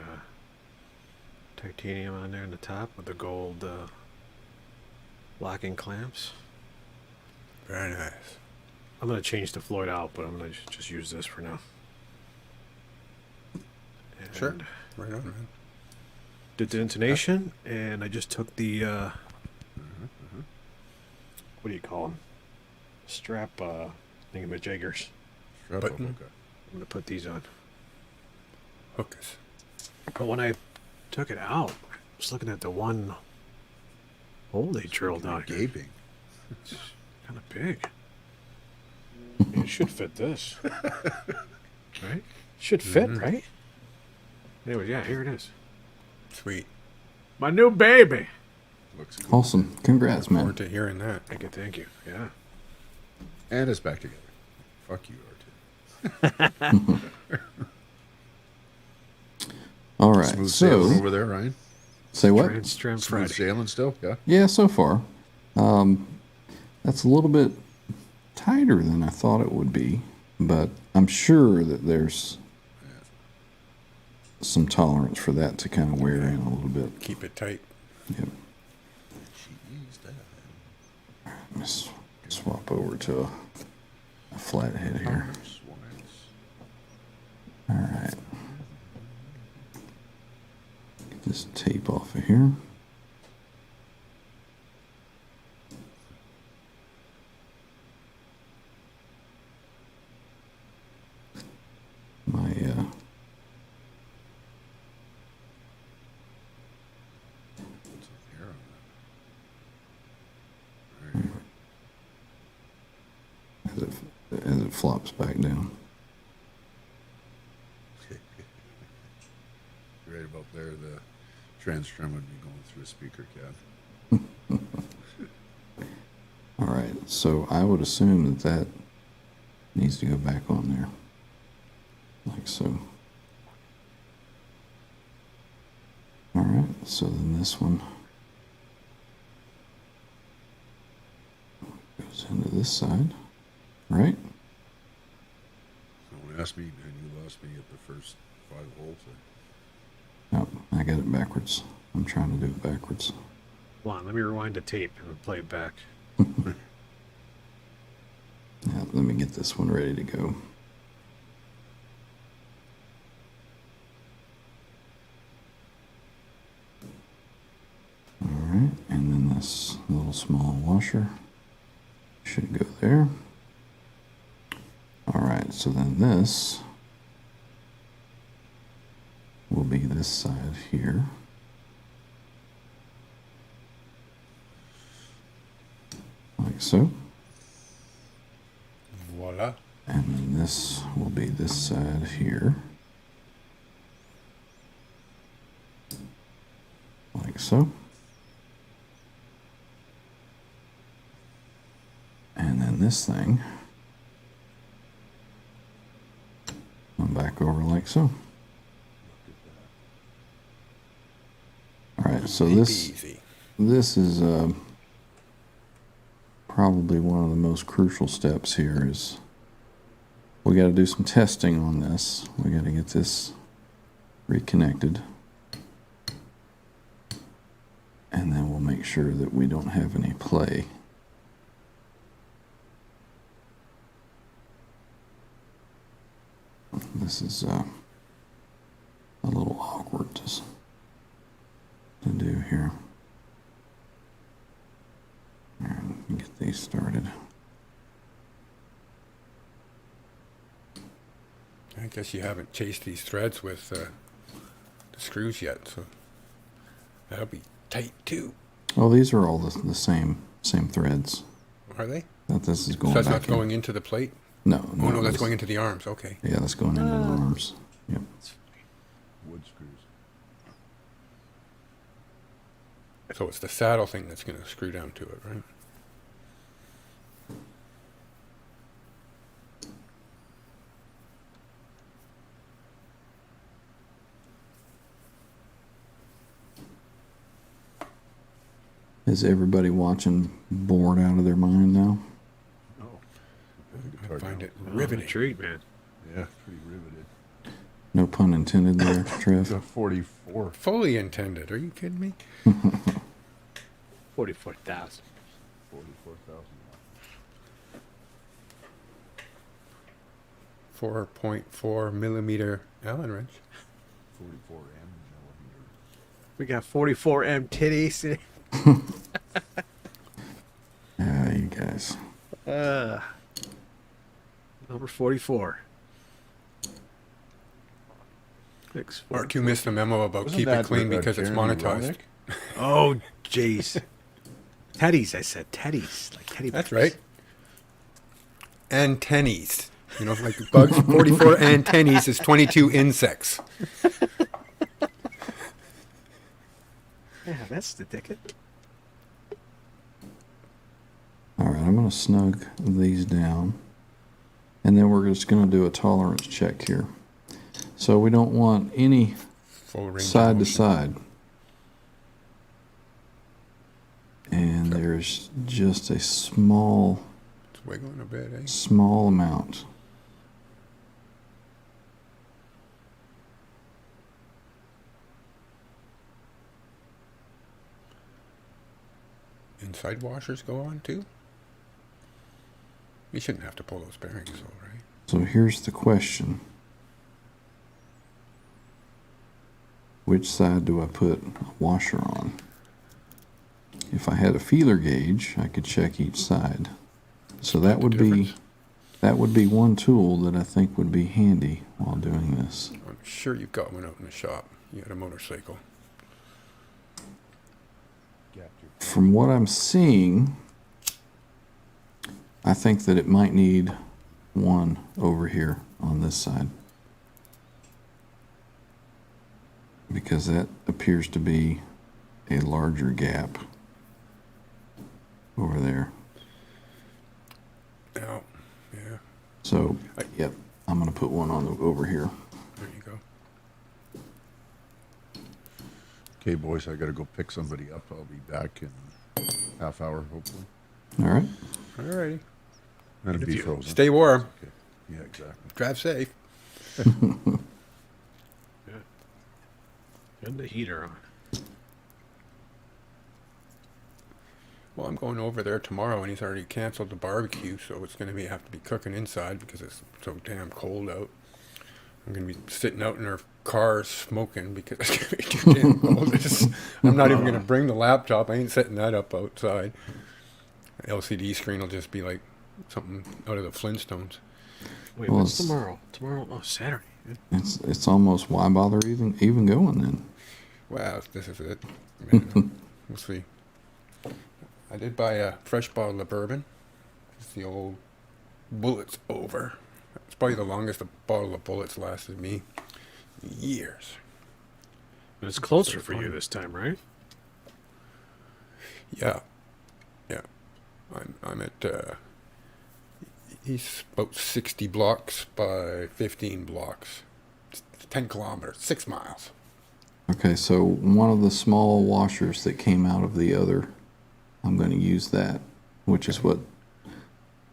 titanium on there on the top with the gold locking clamps. Very nice. I'm gonna change the Floyd out, but I'm gonna just use this for now. And Sure. Right on, man. Did the intonation, and I just took the what do you call them? Strap thingamajiggers. Strap But- up, okay. I'm gonna put these on. Hookers. But when I took it out, I was looking at the one hole they drilled out here. Gaping. It's kind of big. I mean, it should fit this, right? Should fit, right? Anyway, yeah, here it is. Sweet. My new baby. Looks good. Awesome. Congrats, man. Forward to hearing that. Thank you. Yeah. And it's back together. Fuck you, R2. All right. Smooth sailing So, over there, Ryan. say what? TransTrem Smooth Friday. sailing still, yeah. Yeah, so far. That's a little bit tighter than I thought it would be, but I'm sure that there's some tolerance for that to kind of wear in a little bit. Keep it tight. Yep. Jeez, that. Let's swap over to a flathead here. All right. Get this tape off of here. My as it flops back down. Right about there, the TransTrem would be going through a speaker cab. All right, so I would assume that that needs to go back on there, like so. All right, so then this one goes into this side, right? Someone asked me, and you lost me at the first 5 holes. Nope, I got it backwards. I'm trying to do it backwards. Hold on, let me rewind the tape and play it back. Yeah, let me get this one ready to go. All right, and then this little small washer should go there. All right, so then this will be this side here. Like so. Voila. And then this will be this side here. Like so. And then this thing, come back over like so. All right, so Easy. this is probably one of the most crucial steps here. Is we got to do some testing on this. We got to get this reconnected, and then we'll make sure that we don't have any play. This is a little awkward to do here. All right, get these started. I guess you haven't chased these threads with the screws yet, so that'll be tight too. Oh, these are all the same threads Are they? that this is going So that's back not going into the plate? No, Oh, no, that's this- going into the arms. Okay. Yeah, that's going into the arms. Yep. Wood screws. So it's the saddle thing that's going to screw down to it, right? Is everybody watching bored out of their mind now? I find it I'm riveting. intrigued, man. Yeah, pretty riveted. No pun intended there, Trev. Got 44. Fully intended. Are you kidding me? 44,000. 44,000. 4.4 millimeter Allen wrench. 44 M millimeter. We got 44M titties. Ah, you guys. Number 44. Mark, you missed the memo about keep it clean because it's monetized. Oh, jeez. Teddies, I said. Teddies. Like teddy That's bears. right. Antennaes. You know, like bugs, 44 antennaes is 22 insects. Yeah, that's the ticket. All right, I'm going to snug these down, and then we're just going to do a tolerance check here. So we don't want any Full range of side to motion. side. And there's just a small It's wiggling a bit, eh? small amount. Inside washers go on too? You shouldn't have to pull those bearings though, right? So here's the question. Which side do I put a washer on? If I had a feeler gauge, I could check each side. So that would be one tool that I think would be handy while doing this. I'm sure you've got one out in the shop. You had a motorcycle. From what I'm seeing, I think that it might need one over here on this side. because that appears to be a larger gap over there. Oh, yeah. So, yep, I'm going to put one on over here. There you go. Okay, boys, I got to go pick somebody up. I'll be back in half hour, hopefully. All right. All righty. And it'll be you. frozen. Stay warm. Okay. Yeah, exactly. Drive safe. Turn the heater on. Well, I'm going over there tomorrow, and he's already canceled the barbecue, so it's going to have to be cooking inside because it's so damn cold out. I'm going to be sitting out in our car smoking because it's going to be too damn cold. I'm not even going to bring the laptop. I ain't setting that up outside. LCD screen will just be like something out of the Flintstones. Wait, Well, what's it's- tomorrow? Tomorrow? Oh, Saturday. It's almost, why bother even going then? Well, this is it. Man, we'll see. I did buy a fresh bottle of bourbon. It's the old Bullets Over. It's probably the longest a bottle of Bullets lasted me. Years. But it's closer for you this time, right? Yeah. Yeah. I'm at, he's about 60 blocks by 15 blocks. It's 10 kilometers, 6 miles. Okay, so one of the small washers that came out of the other, I'm going to use that, which is what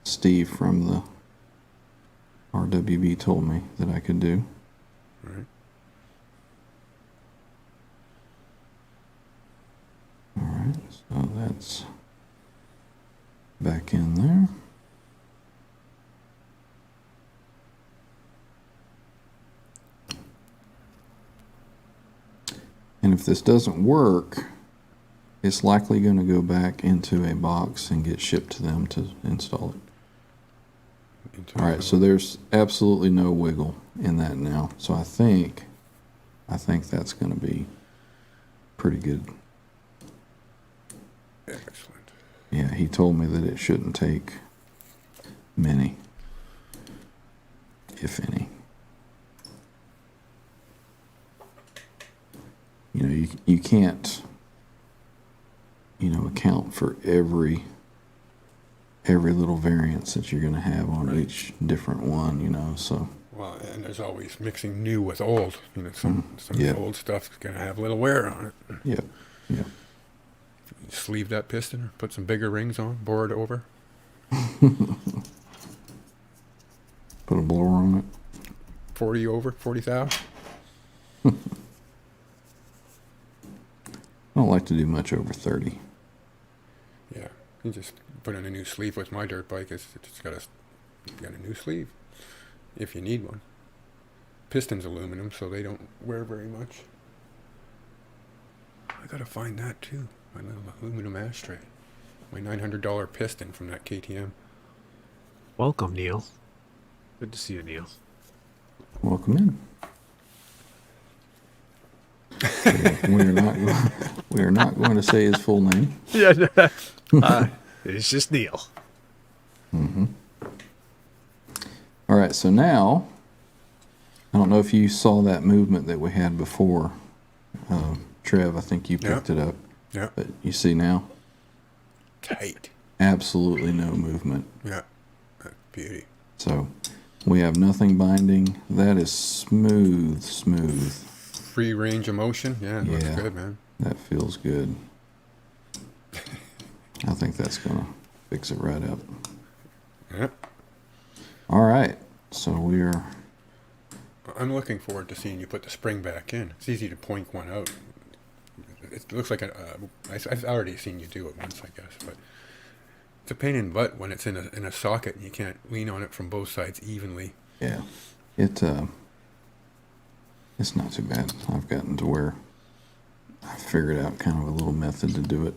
Steve from the RWB told me that I could do. Right. All right, so that's back in there. And if this doesn't work, it's likely going to go back into a box and get shipped to them to install it. All right, so there's absolutely no wiggle in that now. So I think that's going to be pretty good. Excellent. Yeah, he told me that it shouldn't take many, if any. You know, you can't, account for every little variance that you're going to have on Right. each different one, so. Well, and there's always mixing new with old. Some yeah. old stuff's going to have a little wear on it. Yep, yep. Sleeve that piston or put some bigger rings on, bore it over. Put a blower on it. 40 over, 40,000. I don't like to do much over 30. Yeah, you just put in a new sleeve with my dirt bike. It's got a new sleeve if you need one. Piston's aluminum, so they don't wear very much. I gotta find that too. My little aluminum ashtray. My $900 piston from that KTM. Welcome, Neil. Good to see you, Neil. Welcome in. We are not going to say his full name. Yeah, it's just Neil. All right, so now, I don't know if you saw that movement that we had before. Trev, I think you picked it up. Yeah. But you see now, Tight. absolutely no movement. Yeah. That's beauty. So we have nothing binding. That is smooth. Free range of motion. Yeah, it looks Yeah. good, man. That feels good. I think that's going to fix it right up. Yeah. All right, so we're... I'm looking forward to seeing you put the spring back in. It's easy to point one out. It looks like I've already seen you do it once, I guess, but it's a pain in the butt when it's in a socket and you can't lean on it from both sides evenly. Yeah, it's not too bad. I've gotten to where I figured out kind of a little method to do it.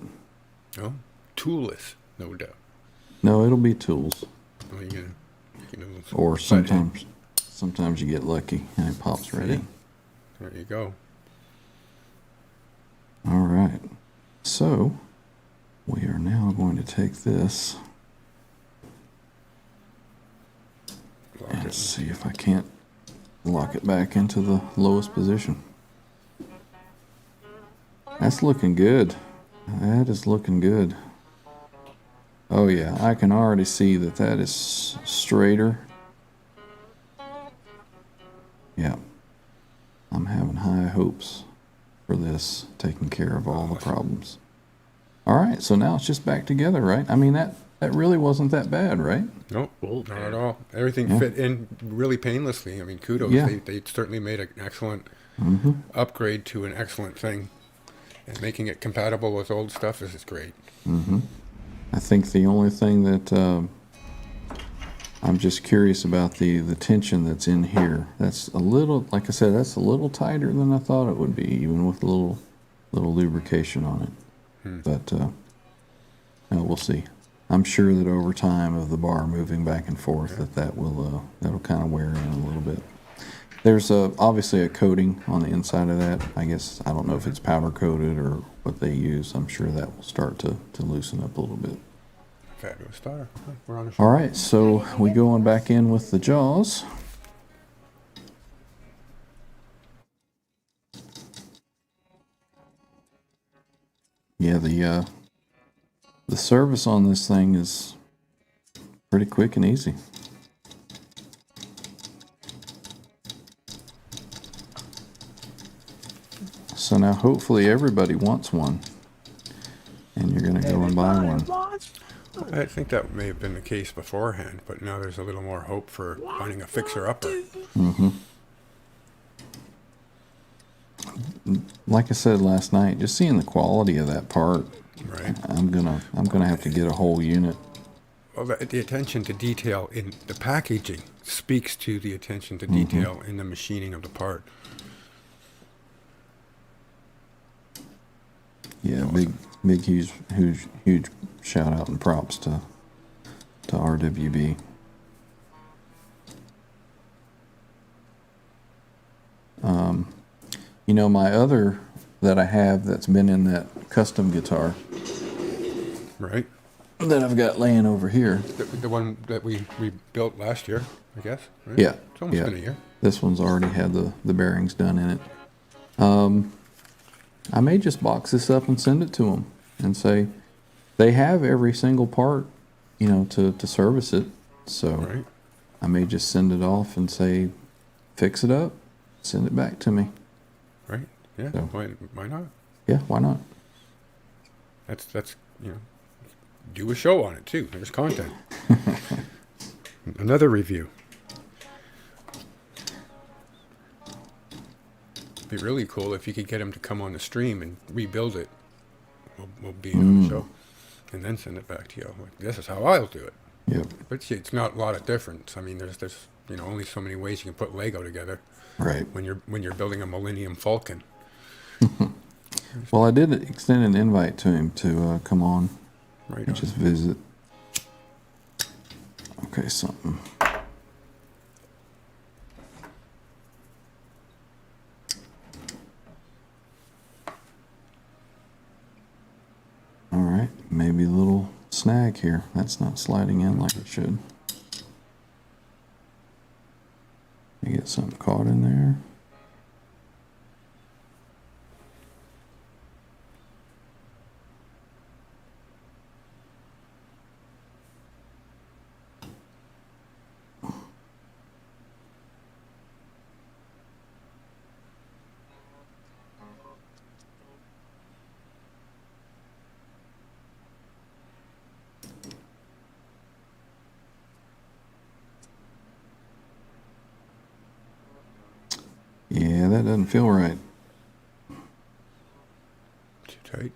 Oh, toolless, no doubt. No, it'll be tools, Well, or sometimes you get lucky and it pops right in. There you go. All right, so we are now going to take this Lock and it. see if I can't lock it back into the lowest position. That's looking good. That is looking good. Oh yeah, I can already see that that is straighter. Yeah. I'm having high hopes for this, taking care of all the problems. All right, so now it's just back together, right? I mean, that really wasn't that bad, right? Nope, not at all. Everything Yeah. fit in really painlessly. I mean, kudos. Yeah. They certainly made an excellent upgrade to an excellent thing. And making it compatible with old stuff is great. I think the only thing that I'm just curious about the tension that's in here. That's a little, like I said, that's a little tighter than I thought it would be, even with a little lubrication on it. But no, we'll see. I'm sure that over time of the bar moving back and forth, that'll kind of wear in a little bit. There's obviously a coating on the inside of that. I guess I don't know if it's powder coated or what they use. I'm sure that will start to loosen up a little bit. Fabulous starter. We're on the show. All right, so we go on back in with the jaws. Yeah, the service on this thing is pretty quick and easy. So now hopefully everybody wants one, and you're going to go and buy one. I think that may have been the case beforehand, but now there's a little more hope for finding a fixer-upper. Like I said last night, just seeing the quality of that part, Right. I'm gonna have to get a whole unit. Well, the attention to detail in the packaging speaks to the attention to detail in the machining of the part. Yeah, big, huge shout out and props to RWB. You know, my other that I have that's been in that custom guitar Right. that I've got laying over here. The one that we built last year, I guess. Right? Yeah, It's almost yeah. been a year. This one's already had the bearings done in it. I may just box this up and send it to them and say they have every single part, you know, to service it. So Right. I may just send it off and say, fix it up, send it back to me. Right. Yeah. So- Why not? Yeah, why not? That's do a show on it too. There's content. Another review. Be really cool if you could get him to come on the stream and rebuild it. We'll be on the show, and then send it back to you. Like, this is how I'll do it. Yep, But see, it's not a lot of difference. I mean, there's only so many ways you can put Lego together right. when you're building a Millennium Falcon. Well, I did extend an invite to him to come on Right. and just visit. Okay, something. All right, maybe a little snag here. That's not sliding in like it should. You get something caught in there. Yeah, that doesn't feel right. Too tight.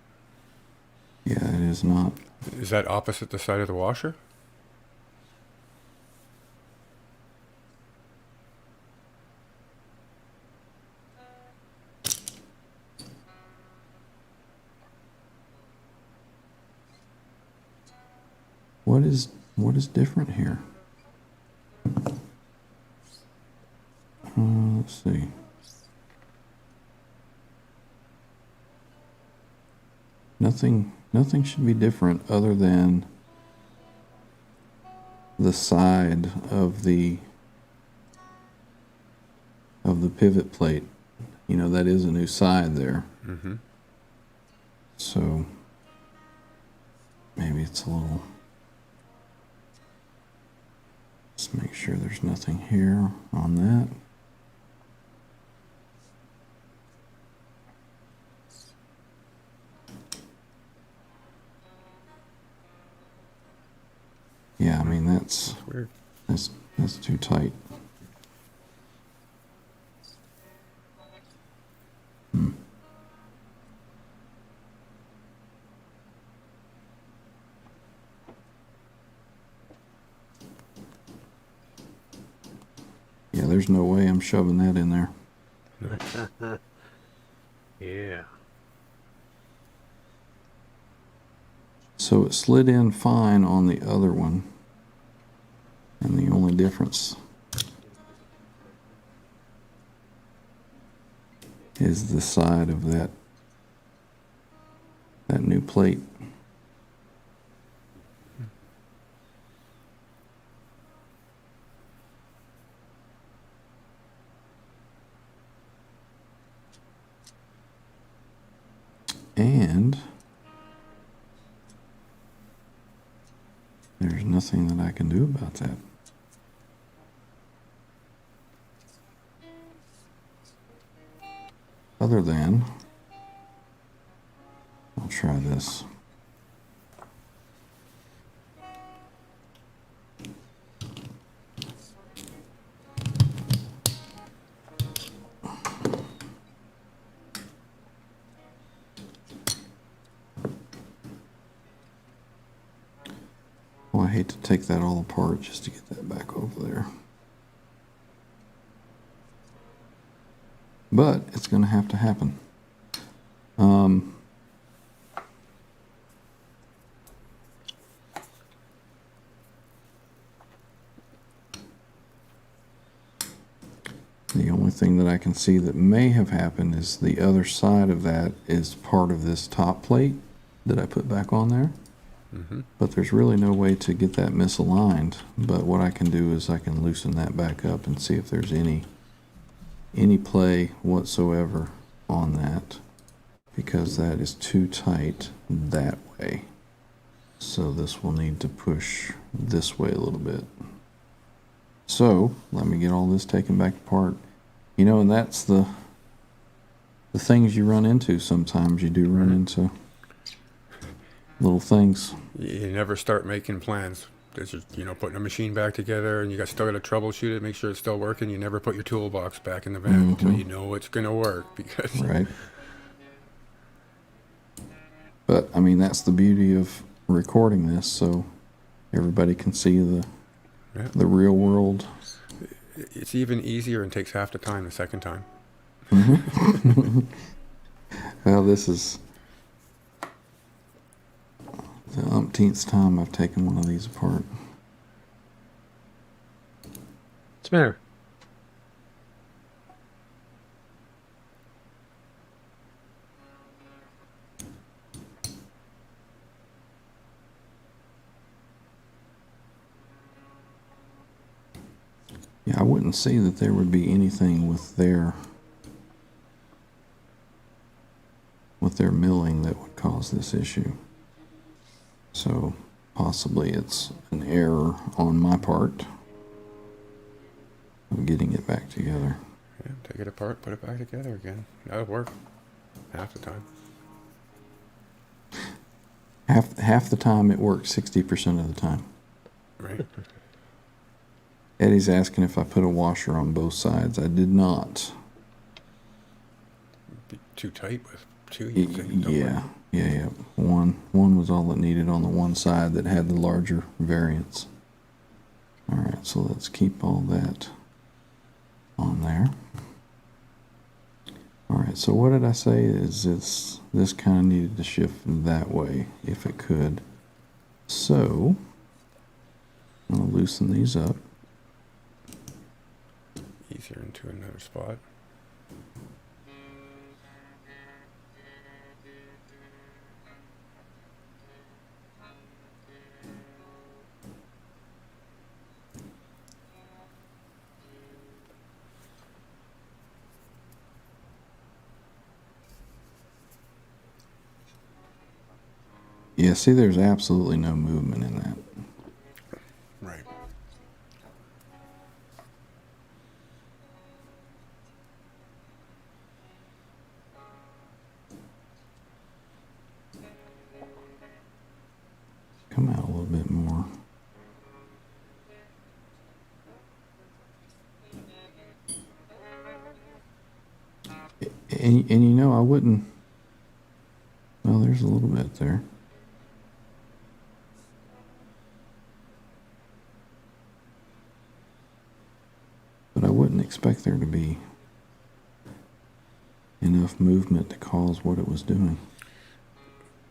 Yeah, it is not. Is that opposite the side of the washer? What is different here? Let's see. Nothing should be different other than the side of the pivot plate. You know, that is a new side there. So maybe it's a little, let's make sure there's nothing here on that. Yeah, I mean, that's Weird. that's too tight. Yeah, there's no way I'm shoving that in there. Yeah. So it slid in fine on the other one. And the only difference is the side of that new plate. And there's nothing that I can do about that. Other than, I'll try this. Well, I hate to take that all apart just to get that back over there. But it's going to have to happen. The only thing that I can see that may have happened is the other side of that is part of this top plate that I put back on there. But there's really no way to get that misaligned. But what I can do is I can loosen that back up and see if there's any play whatsoever on that, because that is too tight that way. So this will need to push this way a little bit. So let me get all this taken back apart. You know, and that's the things you run into sometimes. You do run into little things. You never start making plans. There's just, putting a machine back together, and you still got to troubleshoot it, make sure it's still working. You never put your toolbox back in the van until you know it's going to work. Because Right. But I mean, that's the beauty of recording this, so everybody can see the real world. it's even easier and takes half the time the second time. Well, this is the umpteenth time I've taken one of these apart. What's the matter? Yeah, I wouldn't see that there would be anything with their milling that would cause this issue. So possibly it's an error on my part of getting it back together. Yeah, take it apart, put it back together again. That'll work half the time. Half the time it works 60% of the time. Right? Eddie's asking if I put a washer on both sides. I did not. Be too tight with two, you think? Don't Yeah. One was all it needed on the one side that had the larger variance. All right, so let's keep all that on there. All right, so what did I say is this kind of needed to shift that way if it could. So I'm going to loosen these up. Easier into another spot. Yeah, see, there's absolutely no movement in that. Right. Come out a little bit more. And you know, I wouldn't. Well, there's a little bit there. But I wouldn't expect there to be enough movement to cause what it was doing.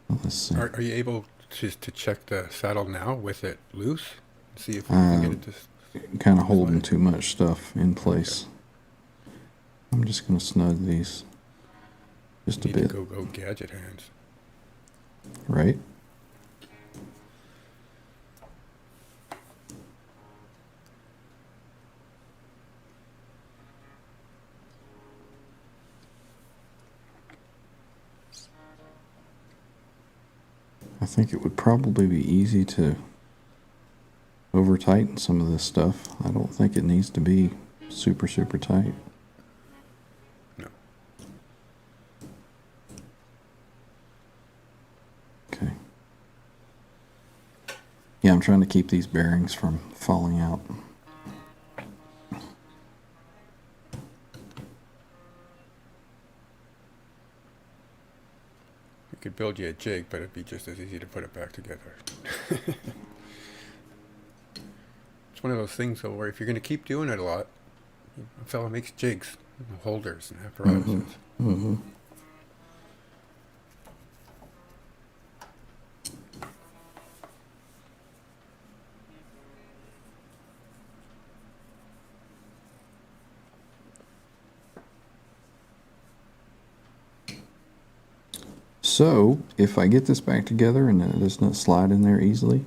Well, let's see. Are you able to check the saddle now with it loose? See if you can get it to... Kind of holding too much stuff in place. Okay. I'm just going to snug these just a bit. Go gadget hands. Right? I think it would probably be easy to over tighten some of this stuff. I don't think it needs to be super tight. No. Okay. Yeah, I'm trying to keep these bearings from falling out. You could build you a jig, but it'd be just as easy to put it back together. It's one of those things, though, where if you're going to keep doing it a lot, a fellow makes jigs, holders, and apparatuses. Mm-hmm. So, if I get this back together and it does not slide in there easily,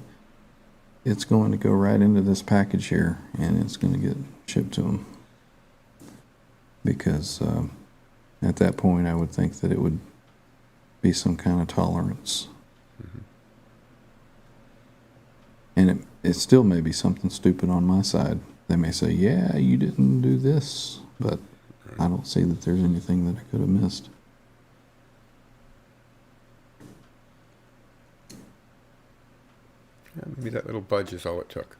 it's going to go right into this package here, and it's going to get shipped to them. Because at that point, I would think that it would be some kind of tolerance. Mm-hmm. And it still may be something stupid on my side. They may say, yeah, you didn't do this, but I don't see that there's anything that I could have missed. Yeah, maybe that little budge is all it took.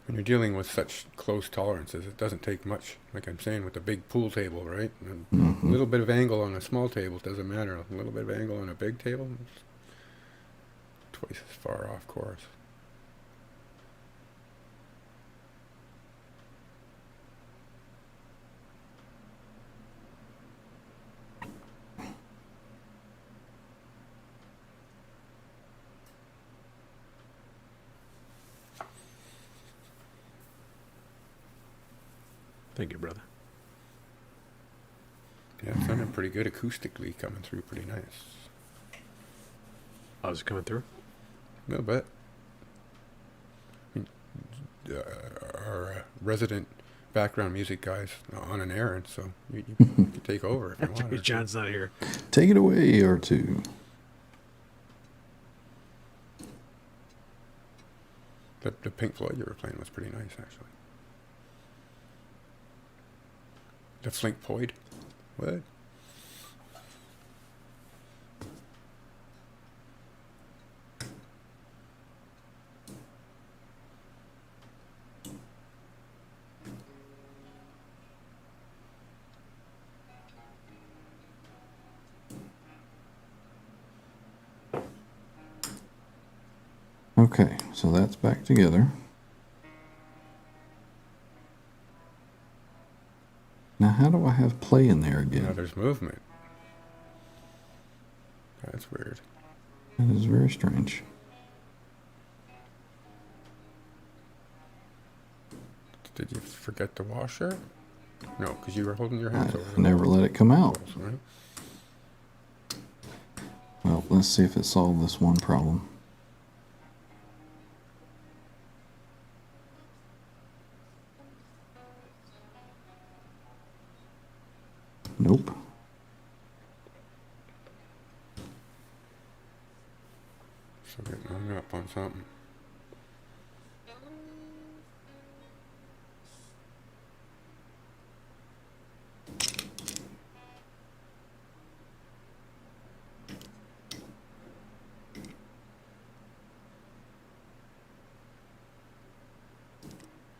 When you're dealing with such close tolerances, it doesn't take much. Like I'm saying with the big pool table, right? A little bit of angle on a small table doesn't matter. A little bit of angle on a big table, it's twice as far off course. Thank you, brother. Yeah, it sounded pretty good acoustically, coming through pretty nice. Oh, is it coming through? A little bit. Our resident background music guy's on an errand, so you can take over if you want. John's not here. Take it away, R2. The Pink Floyd you were playing was pretty nice, actually. The Flink Poid? What? Okay, so that's back together. Now, how do I have play in there again? Now there's movement. That's weird. That is very strange. Did you forget the washer? No, because you were holding your hands over. I never let it come out. Right? Well, let's see if it solved this one problem. Nope. up on something.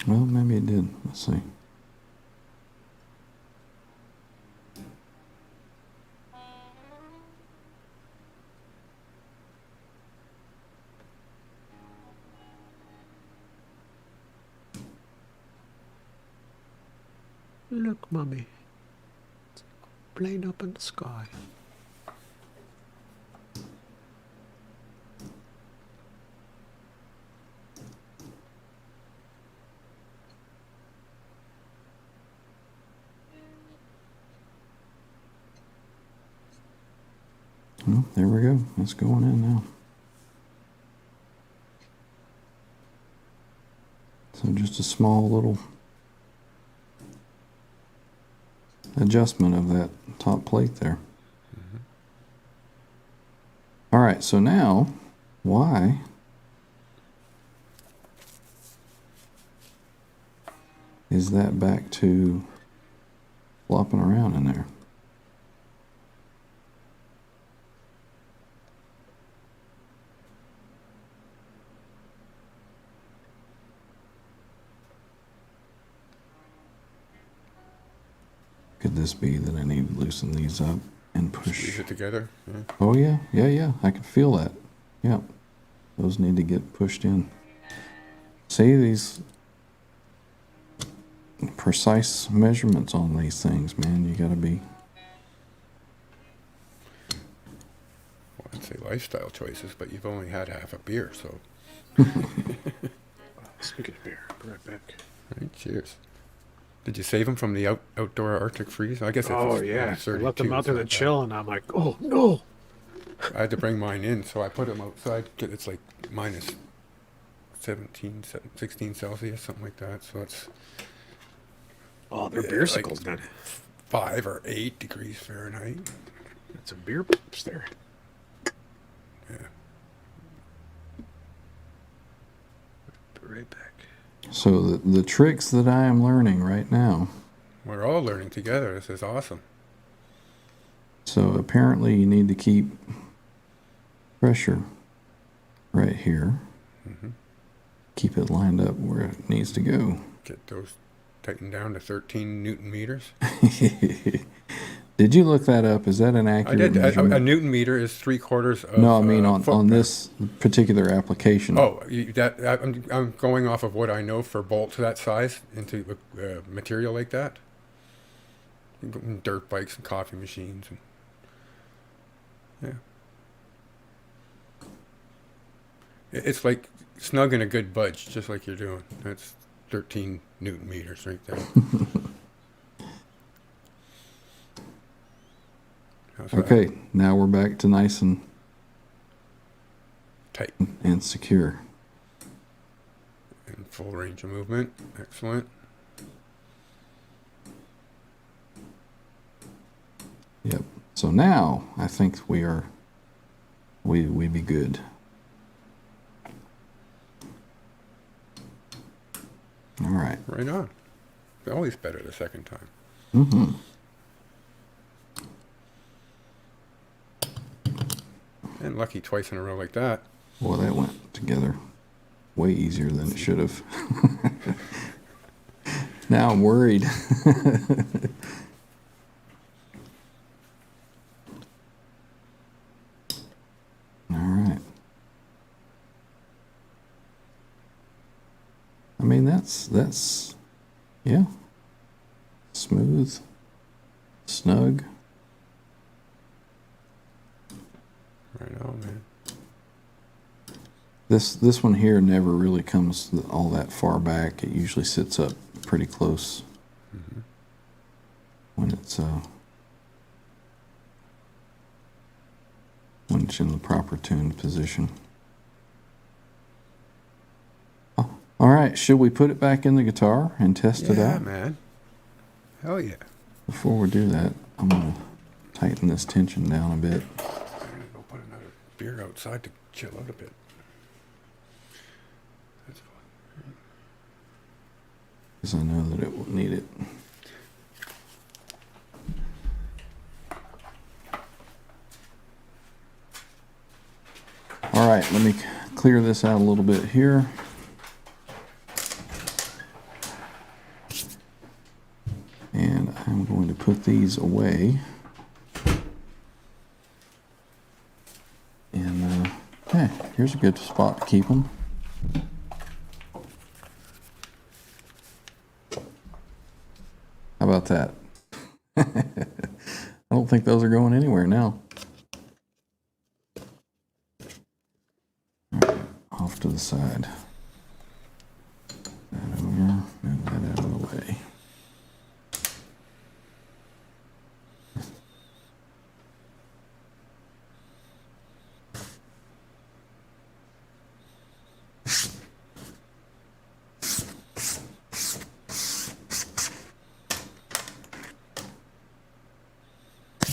Well, maybe it did. Let's see. Look, Mummy. It's a plane up in the sky. Well, there we go. It's going in now. So just a small little adjustment of that top plate there. All right, so now, why is that back to flopping around in there? Could this be that I need to loosen these up and push? Squeeze it together. Yeah. Oh yeah, yeah, yeah. I can feel that. Yeah, those need to get pushed in. See these precise measurements on these things, man. You gotta be. Well, I'd say lifestyle choices, but you've only had half a beer, so. Speaking of beer, be right back. Right, cheers. Did you save them from the outdoor Arctic freeze? I guess it's Oh, yeah. I 32, left them out there to it's not chill, and I'm like, oh, no. bad. I had to bring mine in, so I put them outside. It's like minus 17, 16 Celsius, something like that. So it's Oh, they're Yeah, beersicles, like- man. 5 or 8 degrees Fahrenheit. That's a beer pops there. Yeah. Be right back. So the tricks that I am learning right now. We're all learning together. This is awesome. So apparently you need to keep pressure right here. Keep it lined up where it needs to go. Get those tightened down to 13 Newton meters. Did you look that up? Is that an I accurate did. A measurement? Newton meter is 3/4 of. No, I mean on footprint. this particular application. Oh, I'm going off of what I know for bolts that size into material like that. Dirt bikes and coffee machines. And, yeah. It's like snugging a good budge, just like you're doing. That's 13 Newton meters right there. How's that? Okay, now we're back to nice and Tight secure. and full range of movement. Excellent. Yep. So now I think we be good. All right. Right on. Always better the second time. Mm-hmm. And lucky twice in a row like that. Boy, that went together way easier than it should have. Now I'm worried. All right. I mean, that's yeah, smooth, snug. Right on, man. This one here never really comes all that far back. It usually sits up pretty close when it's in the proper tuned position. Oh, all right, should we put it back in the guitar and test it Yeah, out? man. Hell yeah. Before we do that, I'm gonna tighten this tension down a bit. I'm gonna go put another beer outside to chill out a bit. because I know that it will need it. All right, let me clear this out a little bit here. And I'm going to put these away. And, okay, here's a good spot to keep them. How about that? I don't think those are going anywhere now. All right, off to the side. That over, move that out of the way.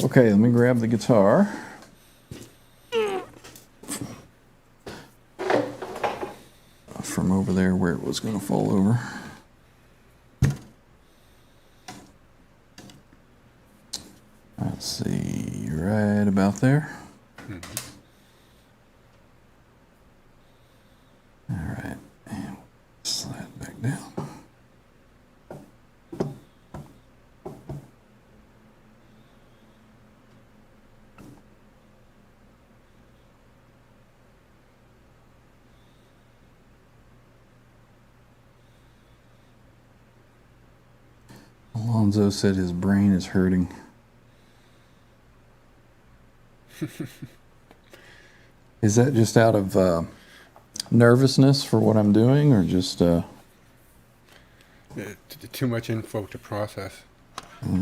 Okay, let me grab the guitar. From over there where it was going to fall over. Let's see, right about there. All right, and slide back down. Alonzo said his brain is hurting. Is that just out of nervousness for what I'm doing, or just Too much info to process.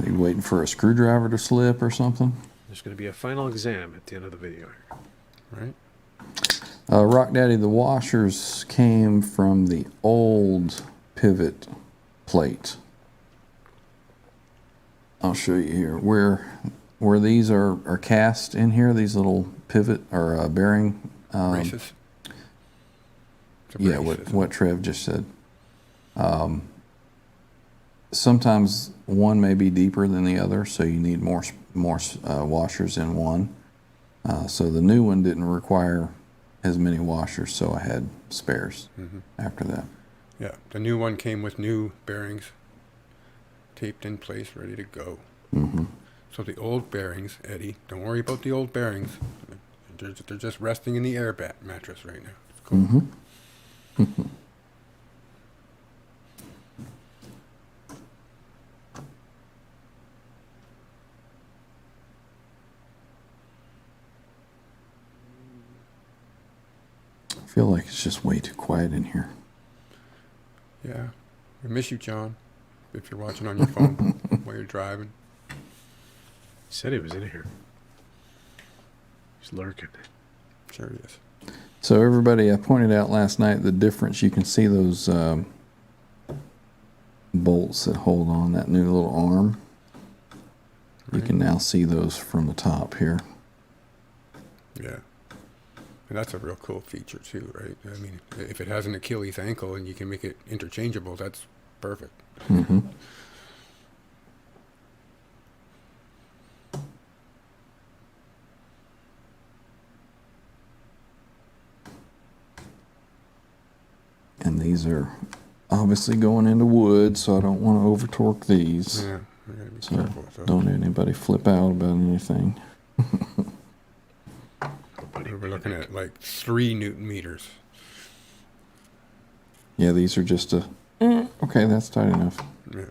you waiting for a screwdriver to slip or something? There's going to be a final exam at the end of the video. Right? Rock Daddy, the washers came from the old pivot plate. I'll show you here where these are cast in here. These little pivot or bearing. Braces. It's a Yeah, brace, what Trev just said. Sometimes one may be deeper than the other, so you need more washers in one. So the new one didn't require as many washers, so I had spares after that. Yeah, the new one came with new bearings, taped in place, ready to go. So the old bearings, Eddie, don't worry about the old bearings. They're just resting in the air mattress right now. It's cool. I feel like it's just way too quiet in here. Yeah, I miss you, John. If you're watching on your phone while you're driving. He said he was in here. He's lurking. Sure he is. So everybody, I pointed out last night the difference. You can see those bolts that hold on that new little arm. You can now see those from the top here. Yeah. And that's a real cool feature too, right? I mean, if it has an Achilles ankle and you can make it interchangeable, that's perfect. And these are obviously going into wood, so I don't want to over torque these. Yeah, we gotta be So careful with those. don't anybody flip out about anything. We're looking at like 3 Newton meters. Yeah, these are just okay, that's tight enough. Yeah.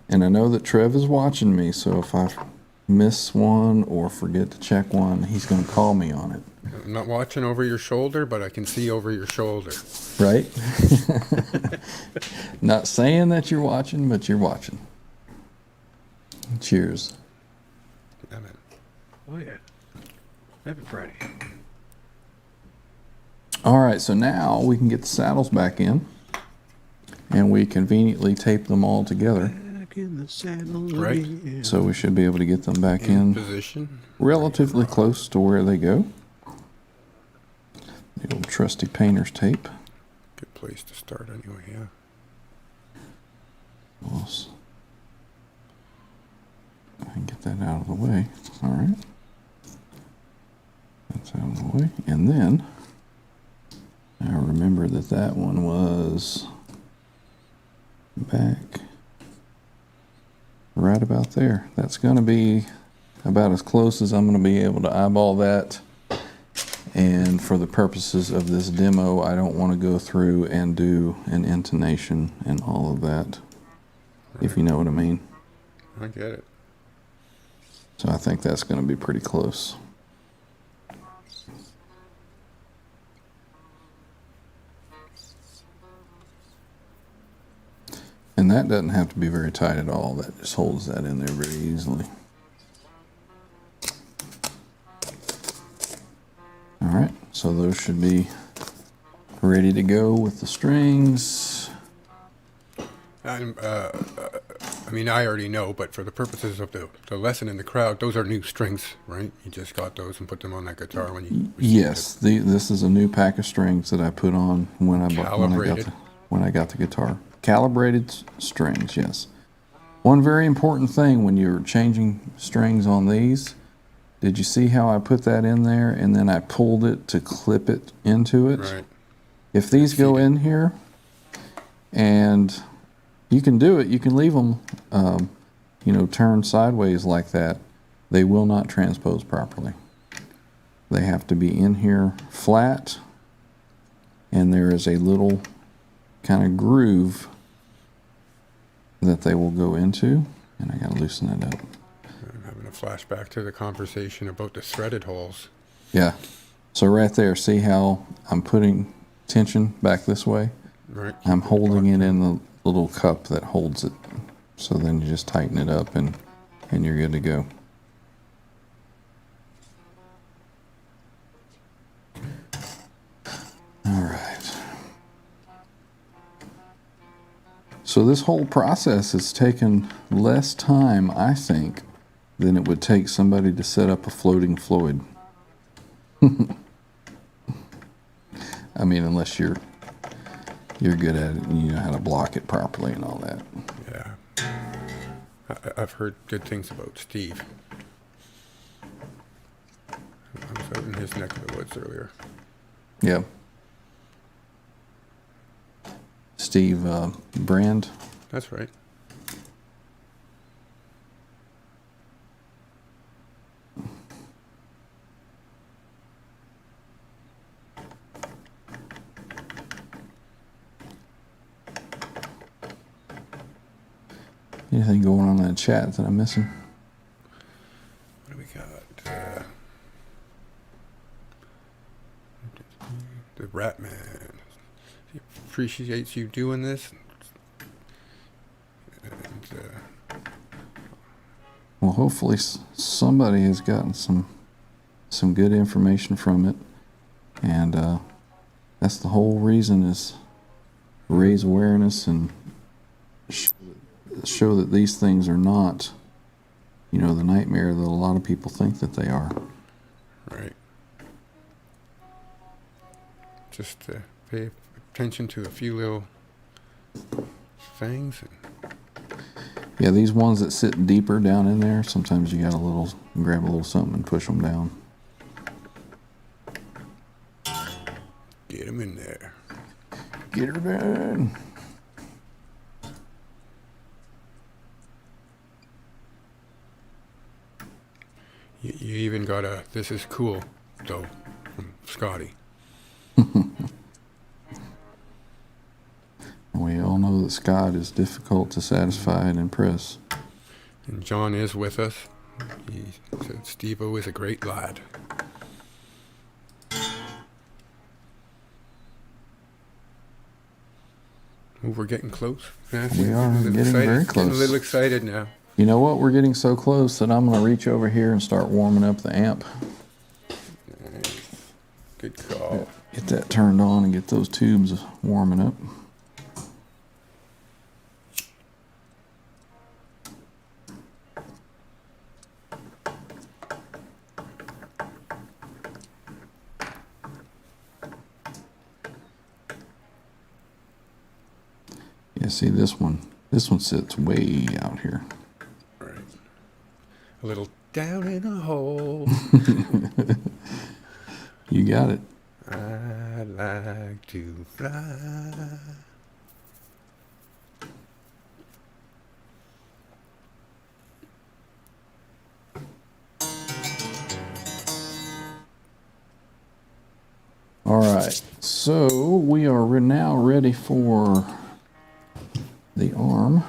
And I know that Trev is watching me, so if I miss one or forget to check one, he's going to call me on it. I'm not watching over your shoulder, but I can see over your shoulder. Right? Not saying that you're watching, but you're watching. Cheers. Damn it. Oh, yeah. Happy Friday. All right, so now we can get the saddles back in, and we conveniently tape them all together. Back in the saddle Right. again. So we should be able to get them back In in position. relatively close to where they go. The old trusty painter's tape. Good place to start anyway, yeah. Let's- I can get that out of the way. All right. That's out of the way. And then, now remember that that one was back right about there. That's going to be about as close as I'm going to be able to eyeball that. And for the purposes of this demo, I don't want to go through and do an intonation and all of that, if you know what I mean. I get it. So I think that's going to be pretty close. And that doesn't have to be very tight at all. That just holds that in there very easily. All right, so those should be ready to go with the strings. And, I mean, I already know, but for the purposes of the lesson in the crowd, those are new strings, right? You just got those and put them on that guitar when you received Yes, this is a new pack of strings that I put on when I Calibrated. when I got the guitar. Calibrated strings, yes. One very important thing when you're changing strings on these, did you see how I put that in there and then I pulled it to clip it into it? Right. If these go in here, and you can do it, you can leave them, turned sideways like that, they will not transpose properly. They have to be in here flat, and there is a little kind of groove that they will go into, and I gotta loosen that up. I'm having a flashback to the conversation about the threaded holes. Yeah, so right there, see how I'm putting tension back this way? Right. I'm holding it in the little cup that holds it. So then you just tighten it up and you're good to go. All right. So this whole process has taken less time, I think, than it would take somebody to set up a floating Floyd. I mean, unless you're good at it and you know how to block it properly and all that. Yeah. I've heard good things about Steve. I was out in his neck of the woods earlier. Yep. Steve Brand. That's right. Anything going on in the chat that I'm missing? What do we got? The Rat Man. He appreciates you doing this. And, Well, hopefully somebody has gotten some good information from it, and that's the whole reason is raise awareness and show that these things are not, the nightmare that a lot of people think that they are. right. Just pay attention to a few little things. Yeah, these ones that sit deeper down in there, sometimes you got grab a little something and push them down. Get them in there. Get her done. You even got a "This is cool," though, from Scotty. We all know that Scott is difficult to satisfy and impress. And John is with us. He said Steve-O is a great lad. Oh, we're getting close. We are getting very close. Getting a little excited now. You know what? We're getting so close that I'm going to reach over here and start warming up the amp. Nice. Good call. Get that turned on and get those tubes warming up. Yeah, see this one sits way out here. Right. A little down in a hole. You got it. I'd like to fly. All right, so we are now ready for the arm.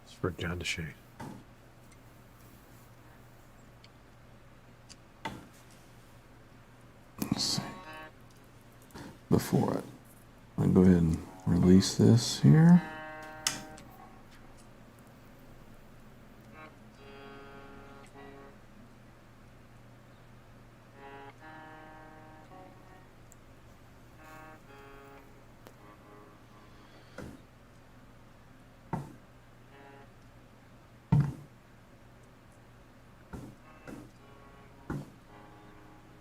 It's for John DeShay. Let's see. Before I'll go ahead and release this here.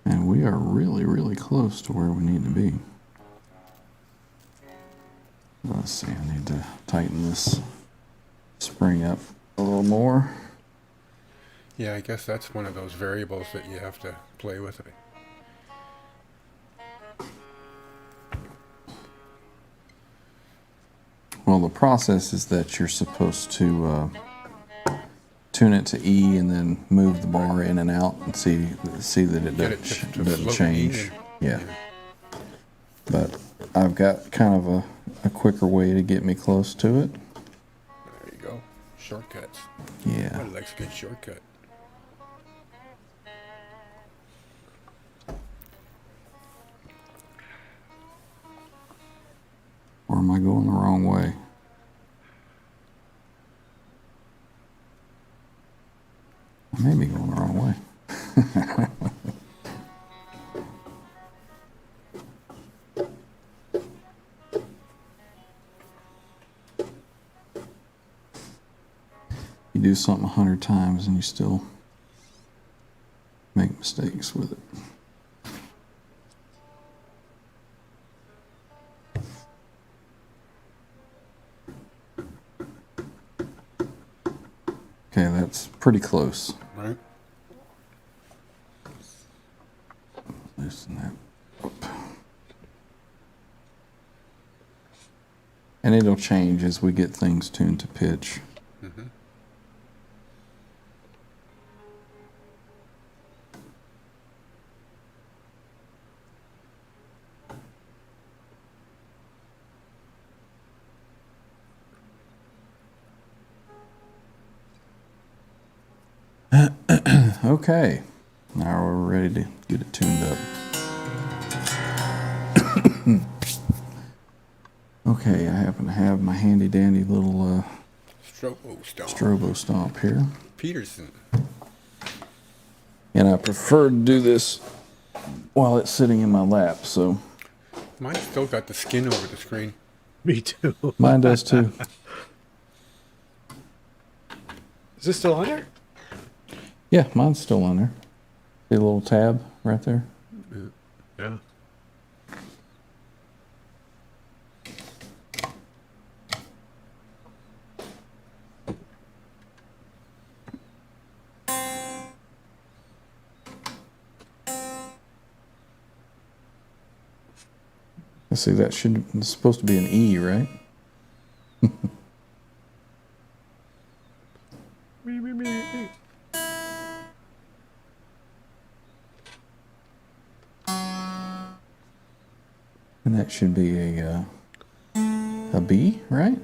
And we are really, really close to where we need to be. Let's see, I need to tighten this spring up a little more. Yeah, I guess that's one of those variables that you have to play with. Well, the process is that you're supposed to tune it to E and then move the bar in and out and see that it Get it doesn't to float change. in. Yeah. But I've got kind of a quicker way to get me close to it. There you go. Shortcuts. Yeah. Everybody likes a good shortcut. Or am I going the wrong way? I may be going the wrong way. You do something 100 times and you still make mistakes with it. Okay, that's pretty close. Right? Loosen that up. And it'll change as we get things tuned to pitch. Mm-hmm. Okay, now we're ready to get it tuned up. Okay, I happen to have my handy dandy little strobo stomp here. Peterson. And I prefer to do this while it's sitting in my lap, so Mine's still got the skin over the screen. Me too. mine does too. Is this still on there? Yeah, mine's still on there. See a little tab right there? Yeah. Let's see, it's supposed to be an E, right? And that should be a B, right?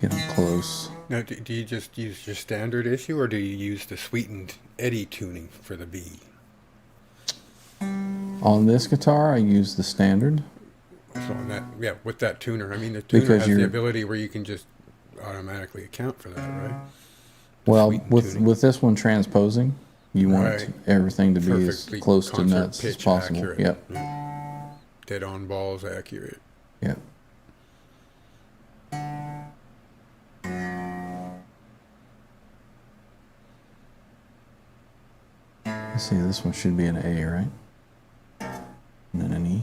Getting close. Now, do you just use your standard issue, or do you use the sweetened eddy tuning for the B? On this guitar, I use the standard. So on that, yeah, with that tuner, I mean, the tuner Because has the you're- ability where you can just automatically account for that, right? Well, Sweetened with tuning. with this one transposing, you want Right. everything to be Perfectly as close to concert nuts as pitch possible. accurate. Yep. Yeah. Dead on balls accurate. Yep. Let's see, this one should be an A, right? And then an E.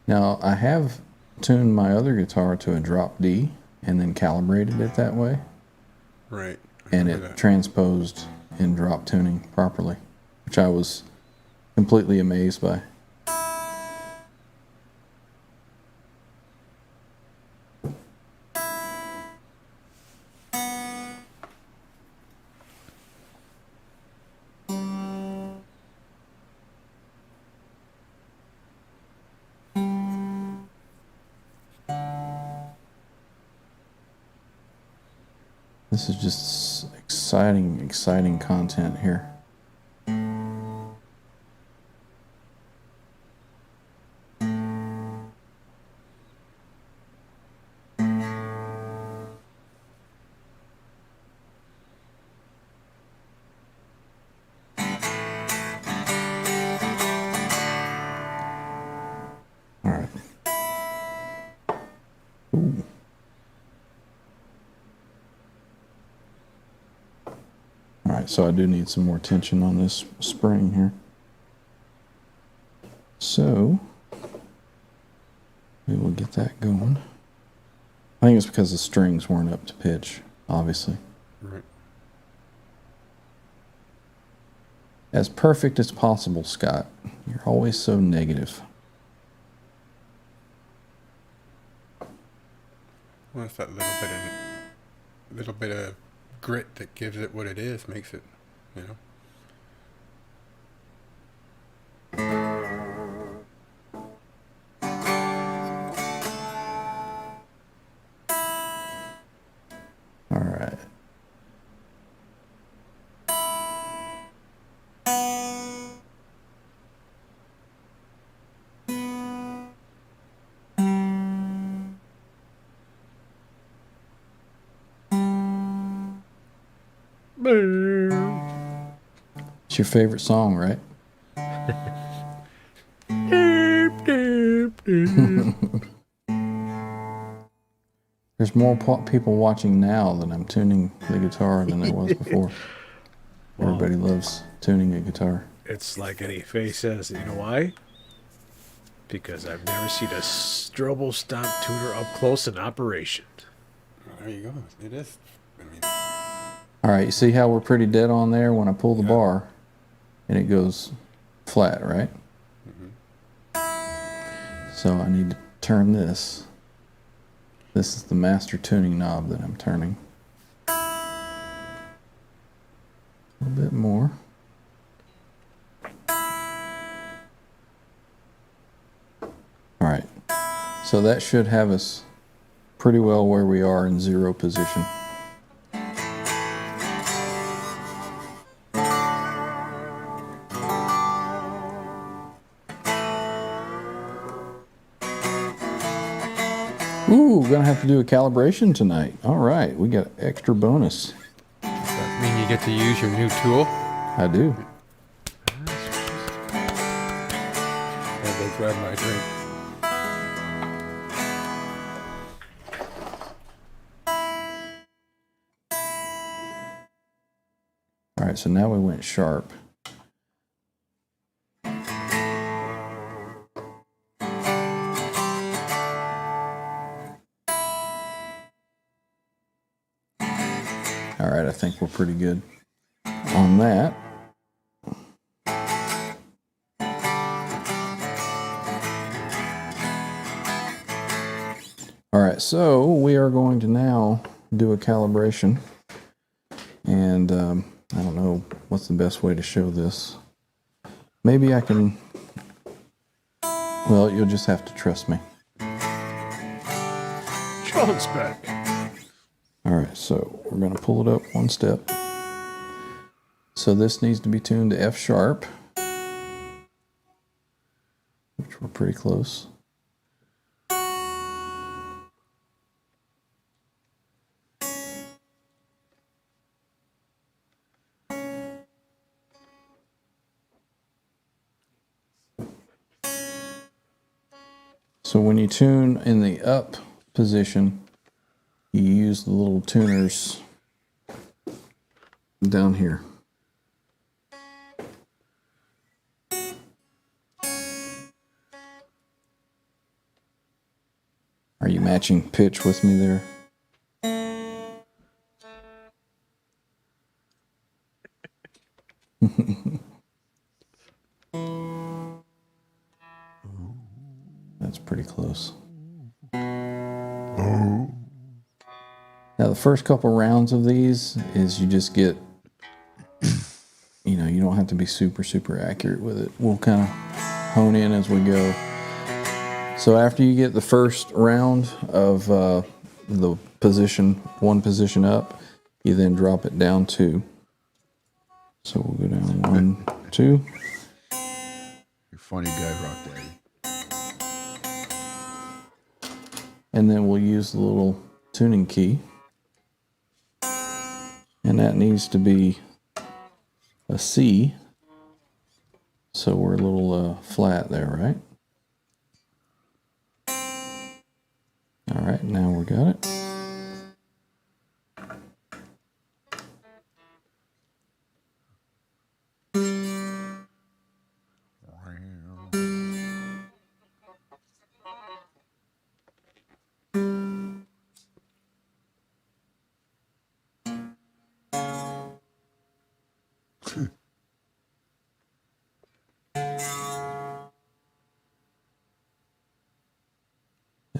Now, I have tuned my other guitar to a drop D and then calibrated it that way, Right. and remember it that. transposed in drop tuning properly, which I was completely amazed by. This is just exciting content here. All right. Ooh. All right, so I do need some more tension on this spring here. So we will get that going. I think it's because the strings weren't up to pitch, obviously. Right. As perfect as possible, Scott. You're always so negative. Well, it's that little bit of grit that gives it what it is, makes it, you know. All right. It's your favorite song, right? There's more people watching now than I'm tuning the guitar than there was before. Everybody loves tuning a guitar. It's like any face says. You know why? Because I've never seen a strobo stomp tuner up close in operation. There you go. It is. I mean, All right, you see how we're pretty dead on there when I pull the bar and it goes flat, right? So I need to turn this. This is the master tuning knob that I'm turning. A little bit more. All right, so that should have us pretty well where we are in zero position. Ooh, we're gonna have to do a calibration tonight. All right, we got extra bonus. does that mean you get to use your new tool? I do. I'll go grab my drink. All right, so now we went sharp. All right, I think we're pretty good on that. All right, so we are going to now do a calibration. And I don't know what's the best way to show this. Maybe I can, well, you'll just have to trust me. Jones back. All right, so we're going to pull it up one step. So this needs to be tuned to F sharp, which we're pretty close. So when you tune in the up position, you use the little tuners down here. Are you matching pitch with me there? That's pretty close. Now the first couple rounds of these is you just get, you know, you don't have to be super accurate with it. We'll kind of hone in as we go. So after you get the first round of the position, one position up, you then drop it down 2. So we'll go down 1, 2. You're a funny guy, Rock Daddy. And then we'll use the little tuning key. And that needs to be a C. So we're a little flat there, right? All right, now we got it.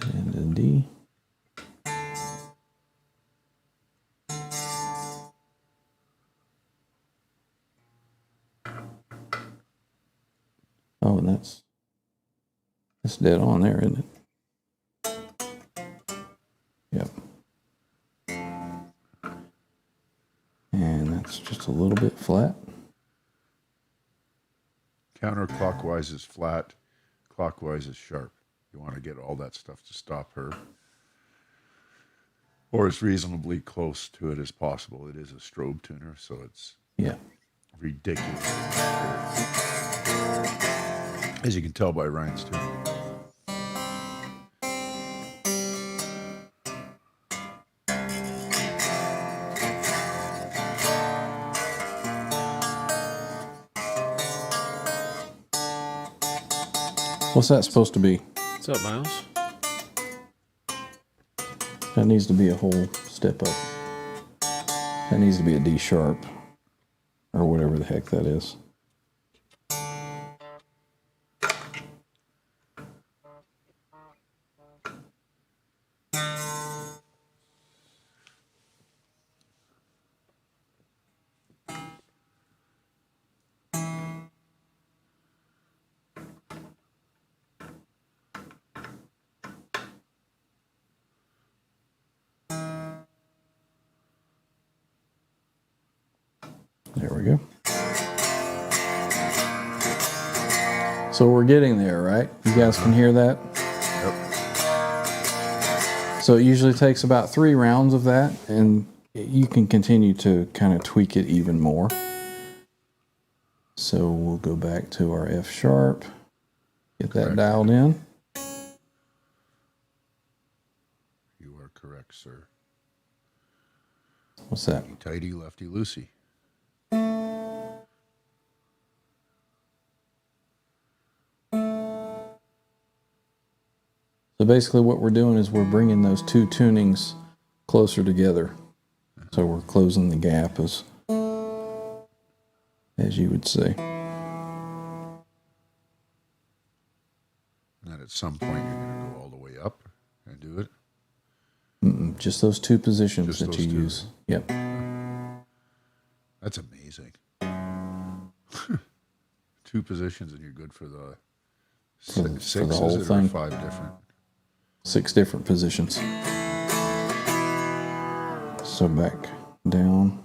And a D. Oh, and that's dead on there, isn't it? Yep. And that's just a little bit flat. Counterclockwise is flat, clockwise is sharp. You want to get all that stuff to stop her, or as reasonably close to it as possible. It is a strobe tuner, so it's ridiculous. As you can tell by Ryan's tune. What's that supposed to be? What's up, Miles? That needs to be a whole step up. That needs to be a D sharp, or whatever the heck that is. There we go. So we're getting there, right? You guys can hear that? Yep. So it usually takes about 3 rounds of that, and you can continue to kind of tweak it even more. So we'll go back to our F sharp, get that dialed in. You are correct, sir. What's that? Tighty, lefty, loosey. So basically what we're doing is we're bringing those 2 tunings closer together. So we're closing the gap as you would say. And at some point, you're going to go all the way up and do it. Just those 2 positions Just that those you 2. use. Yep. That's amazing. 2 positions and you're good for the six, for the whole is it, or thing. 5 different? 6 different positions. So back down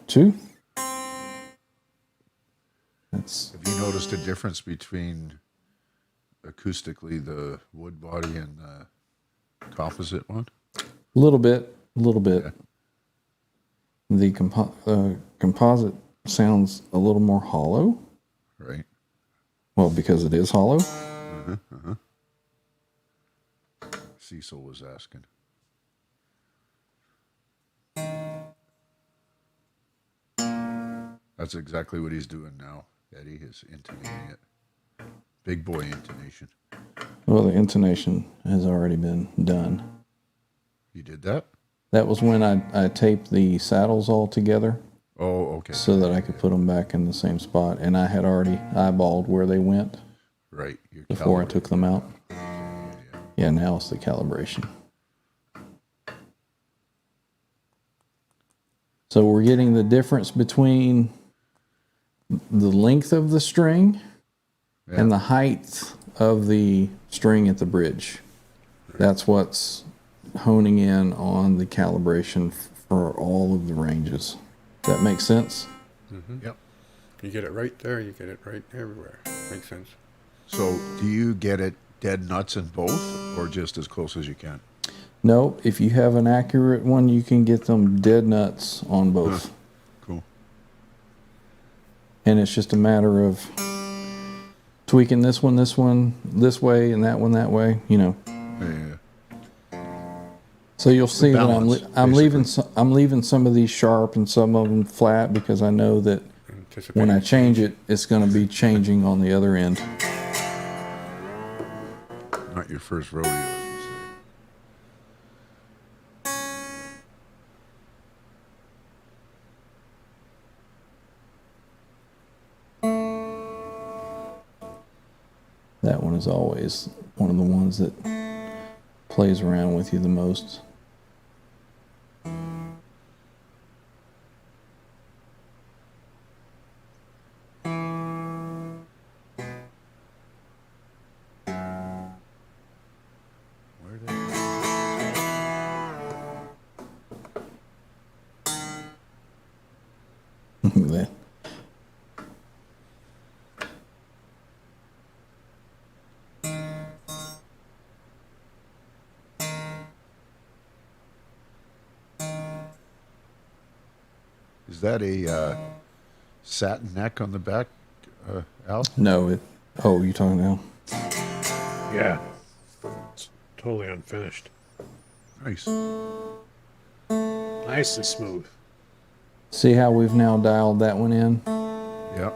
2. That's Have you noticed a difference between acoustically the wood body and the composite one? a little bit. Yeah. The composite sounds a little more hollow. Right. Well, because it is hollow. Cecil was asking. That's exactly what he's doing now. Eddie is intonating it. Big boy intonation. Well, the intonation has already been done. You did that? That was when I taped the saddles all together Oh, okay. so that I could put them back in the same spot. And I had already eyeballed where they went Right. You're before I calibrating. took them out. Yeah, now it's the calibration. So we're getting the difference between the length of the string and the height of the string at the bridge. That's what's honing in on the calibration for all of the ranges. Does that make sense? Yep. You get it right there, you get it right everywhere. Makes sense. So do you get it dead nuts in both or just as close as you can? No, if you have an accurate one, you can get them dead nuts on both. Cool. And it's just a matter of tweaking this one this way, and that one that way, you know. Yeah. So you'll see that Balance, I'm leaving some of these sharp and some of them flat because I know that when I change it, it's going to be changing on the other end. Not your first rodeo, as you say. That one is always one of the ones that plays around with you the most. Where did That. Is that a satin neck on the back, Al? No, oh, you talking now? Yeah. It's totally unfinished. Nice. Nice and smooth. See how we've now dialed that one in? Yep.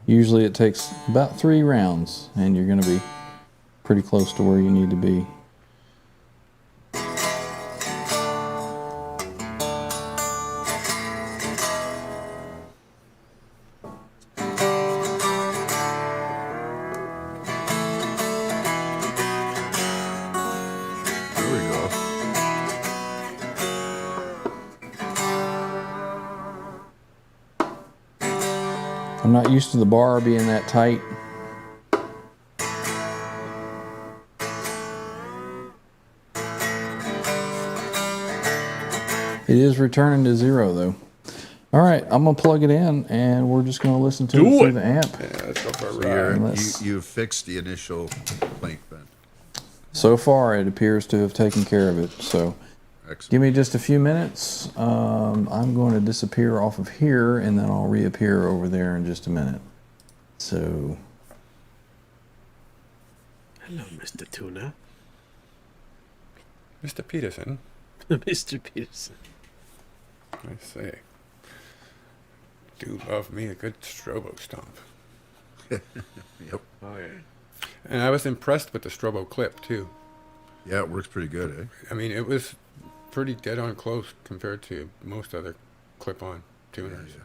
Usually it takes about 3 rounds, and you're going to be pretty close to where you need to be. There we go. I'm not used to the bar being that tight. It is returning to 0 though. All right, I'm gonna plug it in, and we're just gonna listen to it through the amp. Yeah, let's go for a So ride. you fixed the initial link then. So far, it appears to have taken care of it. So Excellent. give me just a few minutes. I'm going to disappear off of here, and then I'll reappear over there in just a minute. So Hello, Mr. Tuna. Mr. Peterson, Mr. Peterson. I say, do love me a good strobo stomp. Yep. Oh, yeah. And I was impressed with the strobo clip, too. Yeah, it works pretty good, eh? I mean, it was pretty dead on close compared to most other clip-on tuners. Yeah.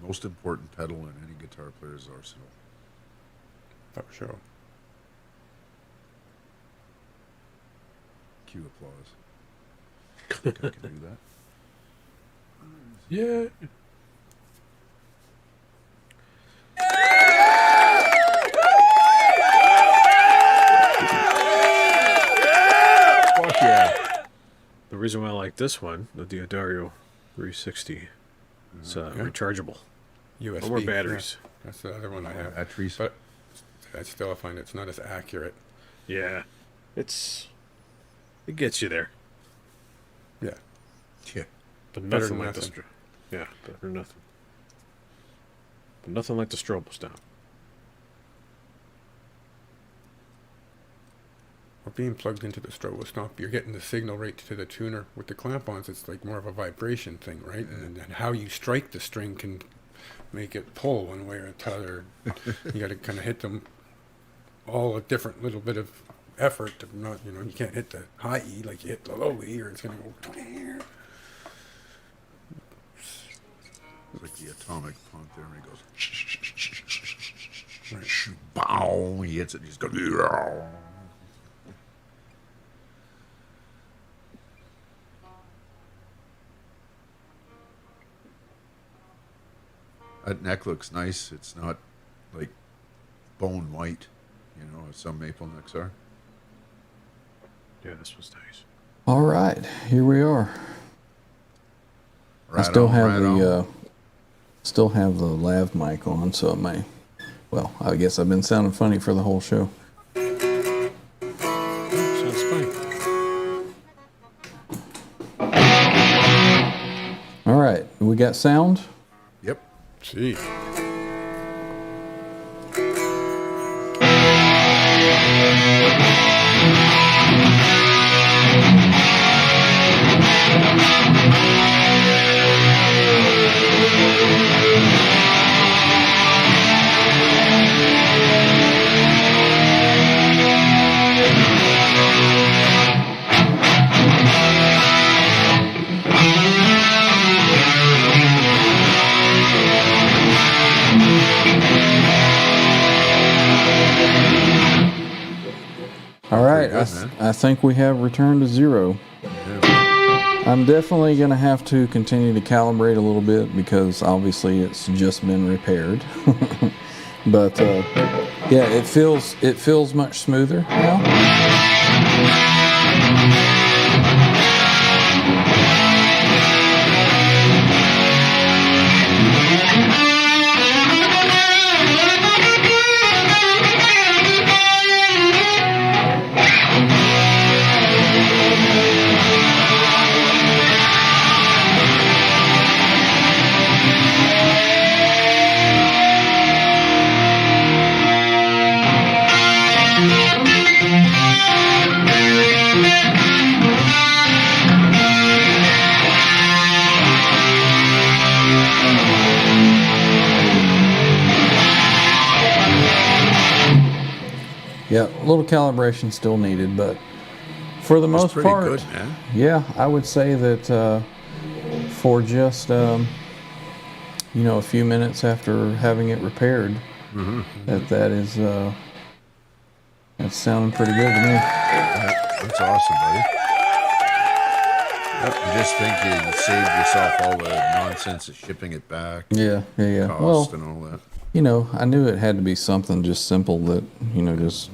Most important pedal in any guitar player's arsenal. For sure. Cue applause. think I can do that. Yeah. Fuck yeah. The reason why I like this one, the Diodario 360, it's rechargeable. USB. No more batteries. Yeah, that's the other one I have. Batteries. But I still find it's not as accurate. Yeah. It gets you there. Yeah. Yeah. But Better nothing than like nothing. Yeah, better than nothing. But nothing like the strobo stop. Or being plugged into the strobo stomp, you're getting the signal right to the tuner. With the clamp-ons, it's like more of a vibration thing, right? And how you strike the string can make it pull one way or another. You got to kind of hit them all a different little bit of effort. To not, you can't hit the high E like you hit the low E, or it's going to go. It's like the atomic punk there, and he goes. Bow! He hits it. And he's going. That neck looks nice. It's not like bone white, as some maple necks are. Yeah, this was nice. All right, here we are. I still have the lav mic on, so it may. Well, I guess I've been sounding funny for the whole show. Sounds fine. All right, we got sound. Yep. See. All right, good, man. I think we have returned to zero. I'm definitely going to have to continue to calibrate a little bit because obviously it's just been repaired. But yeah, it feels much smoother now. Yeah, a little calibration still needed, but for the most pretty part, good, man. yeah, I would say that for just a few minutes after having it repaired, that's sounding pretty good to me. That's awesome, buddy. You just think you saved yourself all the nonsense of shipping it back, Yeah. cost, Well, and all that. I knew it had to be something just simple that just.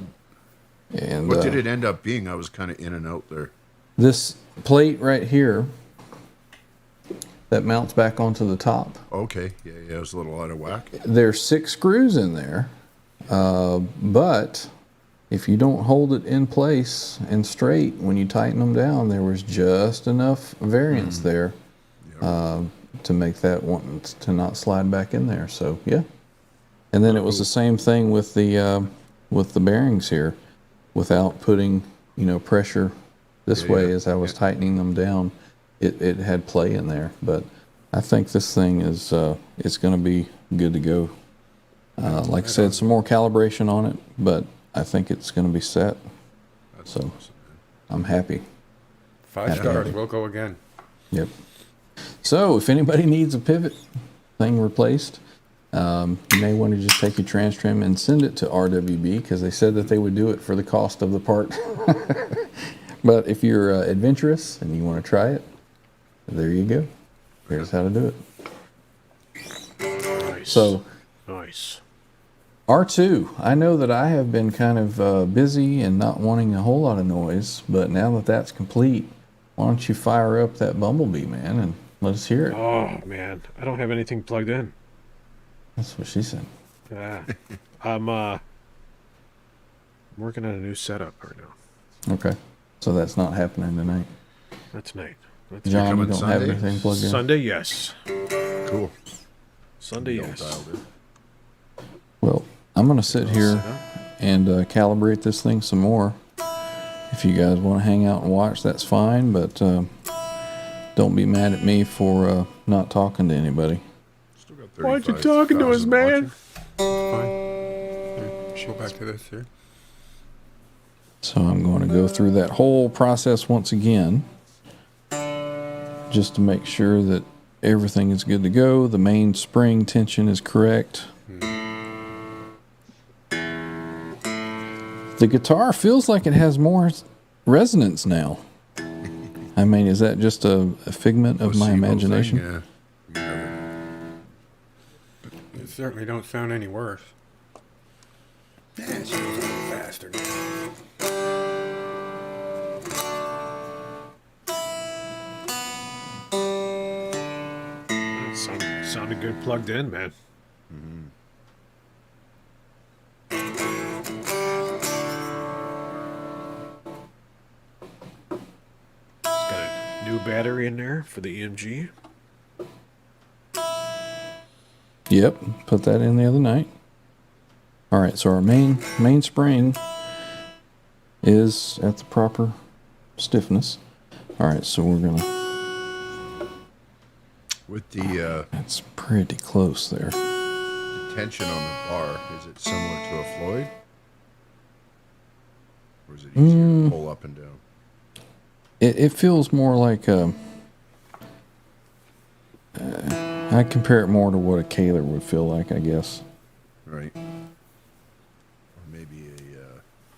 And What did it end up being? I was kind of in and out there. this plate right here that mounts back onto the top. Okay, yeah, it was a little out of whack. There's 6 screws in there, but if you don't hold it in place and straight when you tighten them down, there was just enough variance there to make that one to not slide back in there. So yeah, and then it was the same thing with the bearings here, without putting pressure this way as I was tightening them down. It had play in there, but I think this thing is it's going to be good to go. Like I said, some more calibration on it, but I think it's going to be set. That's So awesome, I'm happy. 5 stars. We'll go again. Yep. So if anybody needs a pivot thing replaced, you may want to just take your TransTrem and send it to RWB because they said that they would do it for the cost of the part. But if you're adventurous and you want to try it, There you go. Here's how to do it. Nice. So Nice. R2, I know that I have been kind of busy and not wanting a whole lot of noise, but now that that's complete, why don't you fire up that Bumblebee, man, and let us hear it. Oh, man. I don't have anything plugged in. That's what she said. Yeah. I'm working on a new setup right now. Okay. So that's not happening tonight. That's night. That's John, you coming don't have Sunday? anything plugged in? Sunday, yes. Cool. Sunday, All yes. dialed in. Well, I'm going to sit here Set up. and calibrate this thing some more. If you guys want to hang out and watch, that's fine, but don't be mad at me for not talking to anybody. Still got Why aren't you talking to us, 35,000 man? watching. Fine. Here, go back to this here. So I'm going to go through that whole process once again, just to make sure that everything is good to go. The main spring tension is correct. The guitar feels like it has more resonance now. I mean, is that just a figment of my Placebo imagination? thing, yeah. It certainly don't sound any worse. Yeah, it goes a little faster now. Sounded good plugged in, man. It's got a new battery in there for the EMG. Yep, put that in the other night. All right, so our main spring is at the proper stiffness. All right, so we're gonna. With the That's pretty close there. tension on the bar, is it similar to a Floyd? Or is it easier to pull up and down? It feels more like I compare it more to what a Kaler would feel like, I guess. Right. Or maybe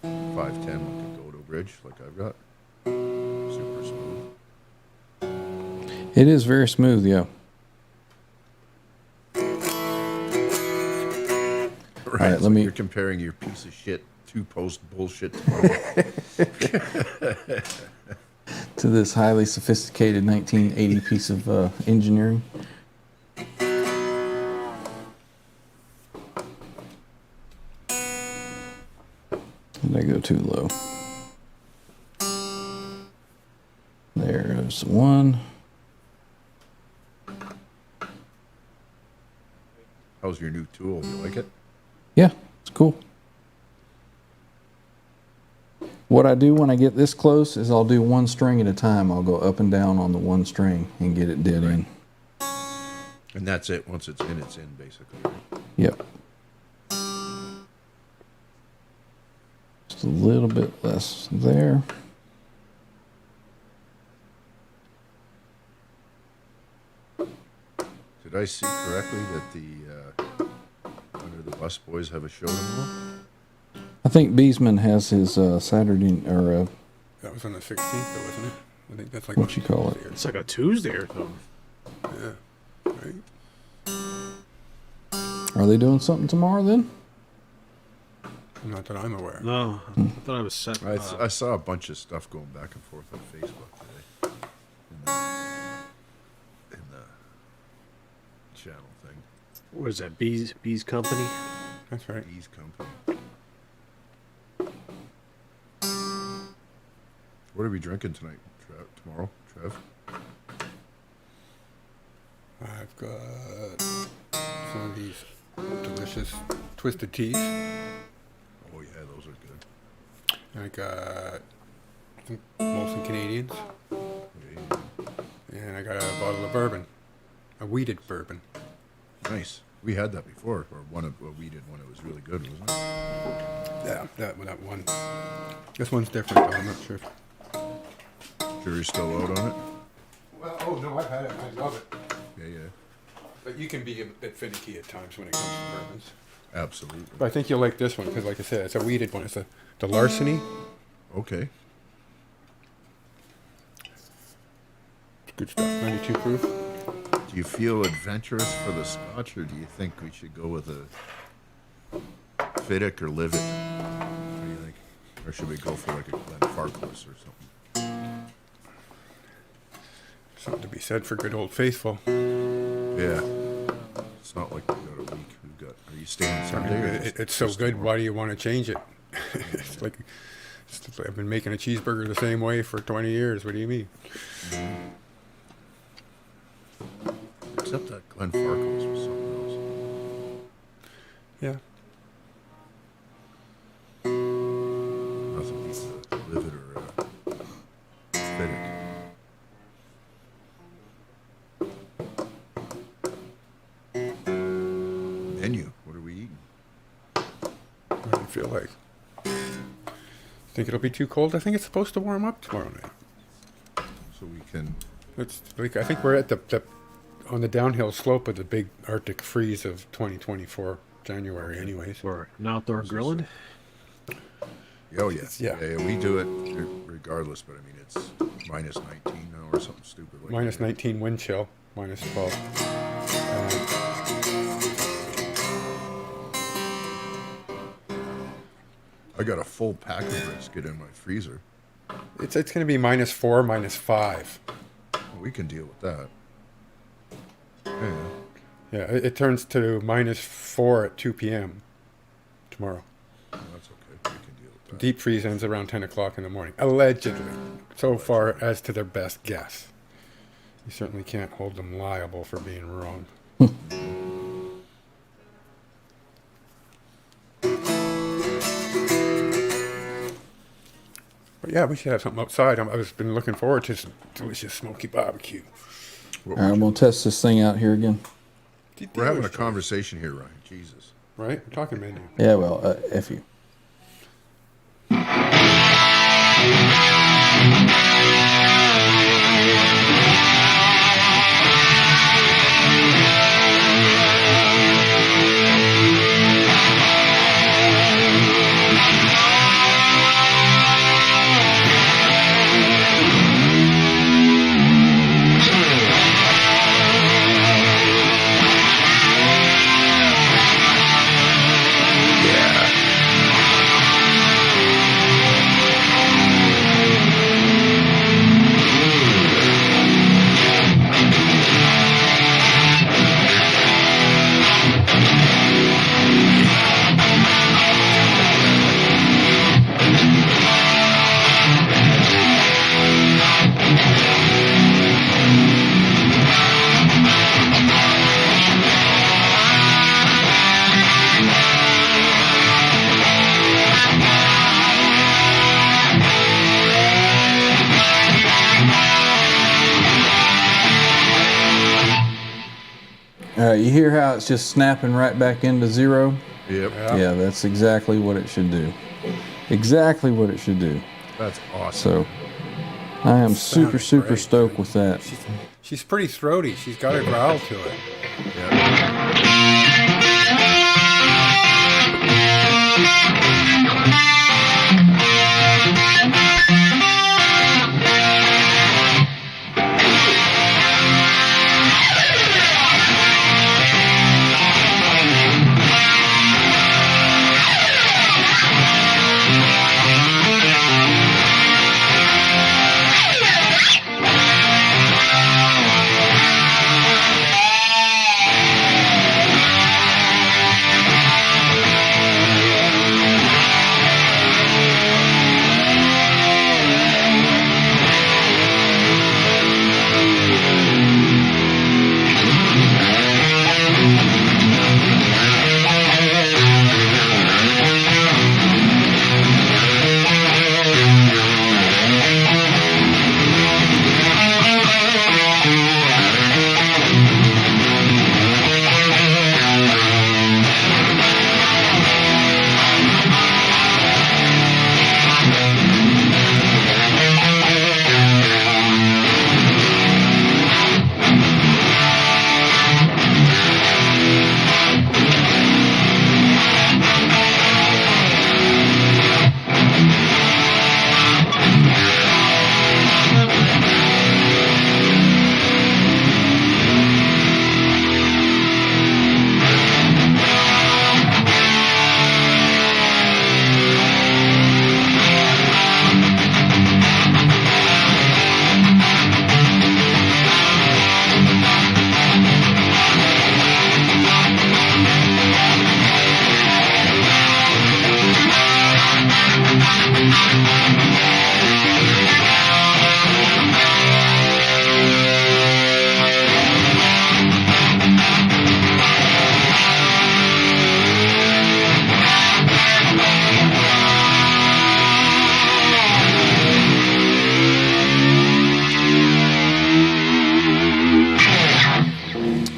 a 510 like a Godo bridge, like I've got. Super smooth. It is very smooth, yeah. Right, let so me- you're comparing your piece of shit two-post bullshit to mine. To this highly sophisticated 1980 piece of engineering. Did I go too low? There's one. How's your new tool? You like it? Yeah, it's cool. What I do when I get this close is I'll do one string at a time. I'll go up and down on the one string and get it dead in. And that's it. Once it's in, basically. Right? Yep. Just a little bit less there. Did I see correctly that the Under the Bus boys have a show tomorrow? I think Beesman has his Saturday, or That was on the 16th, though, wasn't it? I think that's like What you call it? It's like a Tuesday or something. Yeah. Right. are they doing something tomorrow then? Not that I'm aware. No, I thought I was set. I saw a bunch of stuff going back and forth on Facebook today. In the channel thing. What is that? Bees Company? That's right. Ease Company. What are we drinking tonight, tomorrow, Trev? I've got some of these delicious twisted teas. Oh yeah, those are good. I got some mostly Canadians, Yeah, and I got a bottle of bourbon, a wheated bourbon. nice. We had that before, or we did when it was really good, wasn't it? Yeah, that one. This one's different, though. I'm not sure. Jury's still out on it? Well, oh no, I've had it. I love it. Yeah. But you can be a bit finicky at times when it comes to bourbons. Absolutely. But I think you'll like this one because, like I said, it's a wheated one. It's the Larceny. Okay. Good stuff. 92 proof. Do you feel adventurous for the Scotch, or do you think we should go with a Fiddick or Livet? What do you think? Or should we go for like a Glenfarclas or something? Something to be said for good old faithful. Yeah. It's not like we got a week. Are you staying Sunday? Or It's so good. Why do you want to change it? it's like I've been making a cheeseburger the same way for 20 years. What do you mean? Except that Glenfarclas was something else. Yeah. Nothing beats a Livet or a Fiddick. Menu. What are we eating? What do you feel like? Think it'll be too cold? I think it's supposed to warm up tomorrow night. So we can. It's like I think we're at the on the downhill slope of the big Arctic freeze of 2024 January, anyways. For an outdoor grilling. Oh yeah. Yeah. Yeah. We do it regardless, but I mean it's minus 19 now or something stupid like Minus that. 19 wind chill, minus 12. I got a full pack of brisket in my freezer. It's going to be minus 4, minus 5. We can deal with that. Yeah. Yeah, it turns to minus 4 at 2 p.m. tomorrow. Well, that's okay. We can deal with that. Deep freeze ends around 10 o'clock in the morning, allegedly, so far as to their best guess. You certainly can't hold them liable for being wrong. But yeah, we should have something outside. I was been looking forward to some delicious smoky barbecue. All right, I'm going to test this thing out here again. We're having a conversation here, Ryan. Jesus. Right? We're talking menu. Yeah, well, F you. You hear how it's just snapping right back into zero? Yep. Yeah, that's exactly what it should do. Exactly what it should do. That's awesome. So, I am Sounded super great. stoked with that. She's pretty throaty. She's got a growl to it. Yeah.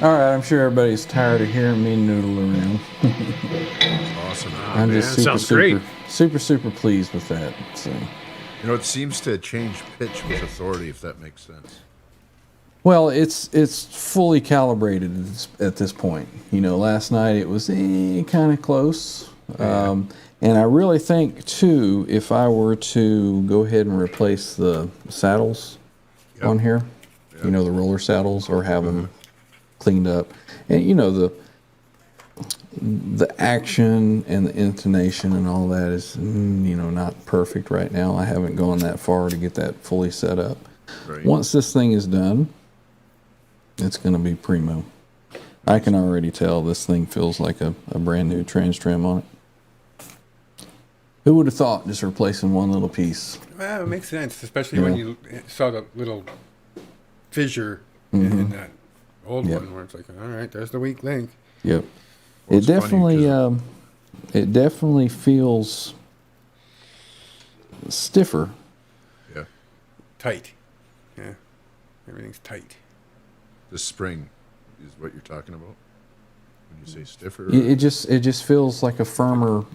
All right, I'm sure everybody's tired of hearing me noodle around. Awesome. I'm just super, sounds great. super pleased with that. So, You know, it seems to change pitch with authority, if that makes sense. well, it's fully calibrated at this point. You know, last night it was kind of close, and I really think too, if I were to go ahead and replace the saddles on here, you know, the roller saddles, or have them cleaned up, and you know the action and the intonation and all that is, you know, not perfect right now. I haven't gone that far to get that fully set up. Right. Once this thing is done, it's going to be primo. I can already tell this thing feels like a brand new TransTrem on it. Who would have thought just replacing one little piece? Well, it makes sense, especially when you saw the little fissure in that old one, where it's like, all right, there's the weak link. Yep. Well, it it's funny definitely, it definitely feels stiffer. Yeah. Tight. Yeah. Everything's tight. The spring is what you're talking about when you say stiffer. It just feels like a firmer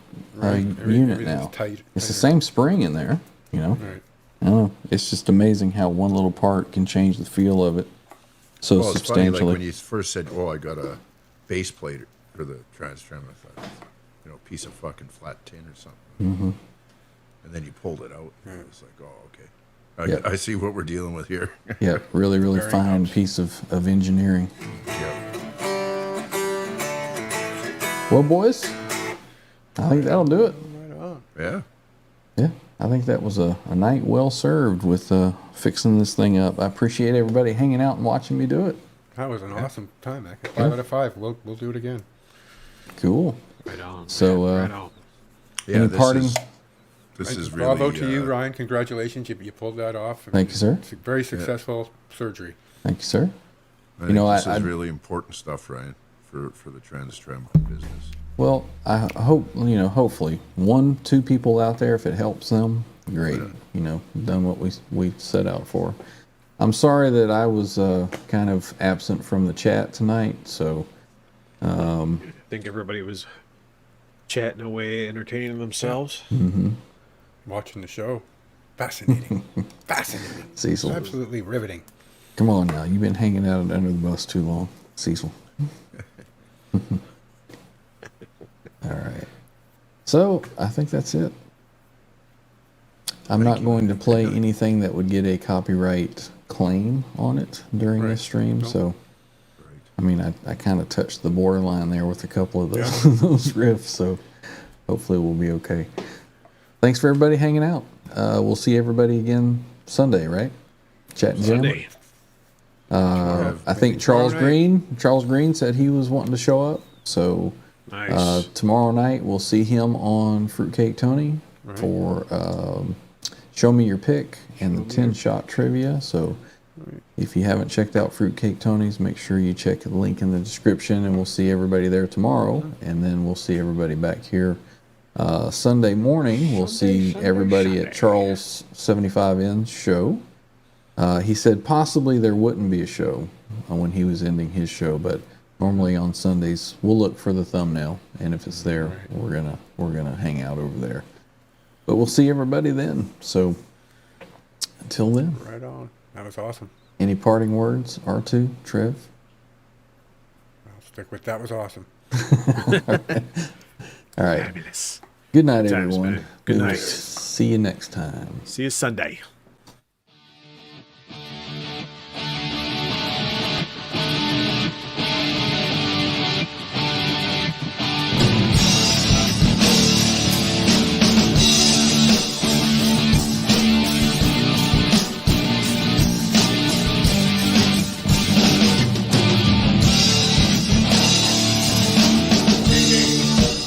unit Everything's now. tight. It's the same spring in there, you know. Right. I don't know. It's just amazing how one little part can change the feel of it so Well, it's funny, substantially. like when you first said, "Oh, I got a base plate for the TransTrem," I thought, you know, a piece of fucking flat tin or something. Mm-hmm. And then you pulled it out, and it was like, "Oh, okay, Yep. I see what we're dealing with here." Yeah, really Very fine nice. piece of engineering. Yep. Well, boys, I think that'll do it. Right on. Yeah. Yeah, I think that was a night well served with fixing this thing up. I appreciate everybody hanging out and watching me do it. That was an awesome time, Mac. 5 out of 5. We'll do it again. Cool. Right on. So, man, right on. Yeah. Any this parting? This is Bravo really. to you, Ryan. Congratulations. You pulled that off. Thank you, sir. It's a very successful surgery. Thank you, sir. I You know, think this I is really important stuff, Ryan, for the TransTrem business. Well, I hope, you know, hopefully 1-2 people out there, if it helps them, great. You know, done what we set out for. I'm sorry that I was kind of absent from the chat tonight, so I think everybody was chatting away, entertaining themselves. Watching the show. Fascinating. Fascinating. Cecil, Absolutely riveting. come on now. You've been hanging out under the bus too long, Cecil. All right. So I think that's it. I'm not going to play anything that would get a copyright claim on it during this stream. So, I mean, I kind of touched the borderline there with a couple of those, those riffs. So hopefully we'll be okay. Thanks for everybody hanging out. We'll see everybody again Sunday, right? Chat and Jam. Sunday. I think Charles Green said he was wanting to show up. So Nice. tomorrow night we'll see him on Fruitcake Tony for Show Me Your Pick and the 10-shot trivia. So if you haven't checked out Fruitcake Tony's, make sure you check the link in the description, and we'll see everybody there tomorrow. And then we'll see everybody back here Sunday morning. We'll see everybody at Charles 75N's show. He said possibly there wouldn't be a show when he was ending his show, but normally on Sundays we'll look for the thumbnail, and if it's there, we're gonna hang out over there. But we'll see everybody then. So until then, Right on. That was awesome. any parting words? R2, Trev? I'll stick with that was awesome. All right. Fabulous. Good night, Times, everyone. man. Good We'll night. See you next time. See you Sunday.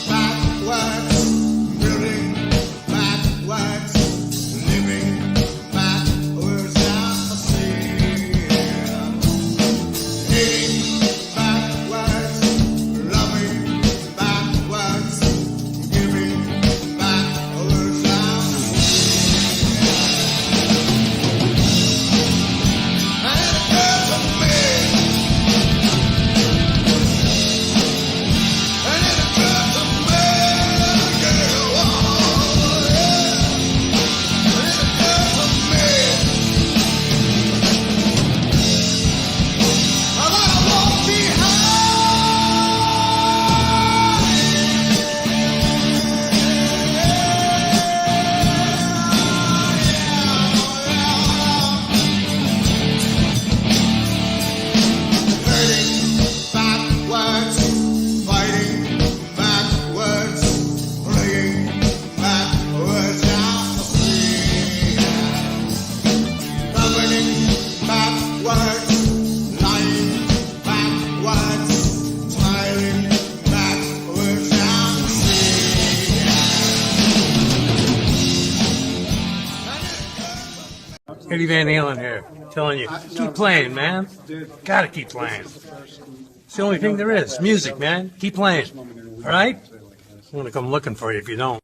Backwards, building backwards, living Eddie Van Halen here, telling you, keep playing, man. Gotta keep playing. It's the only thing there is. Music, man. Keep playing. All right? I'm gonna come looking for you if you don't.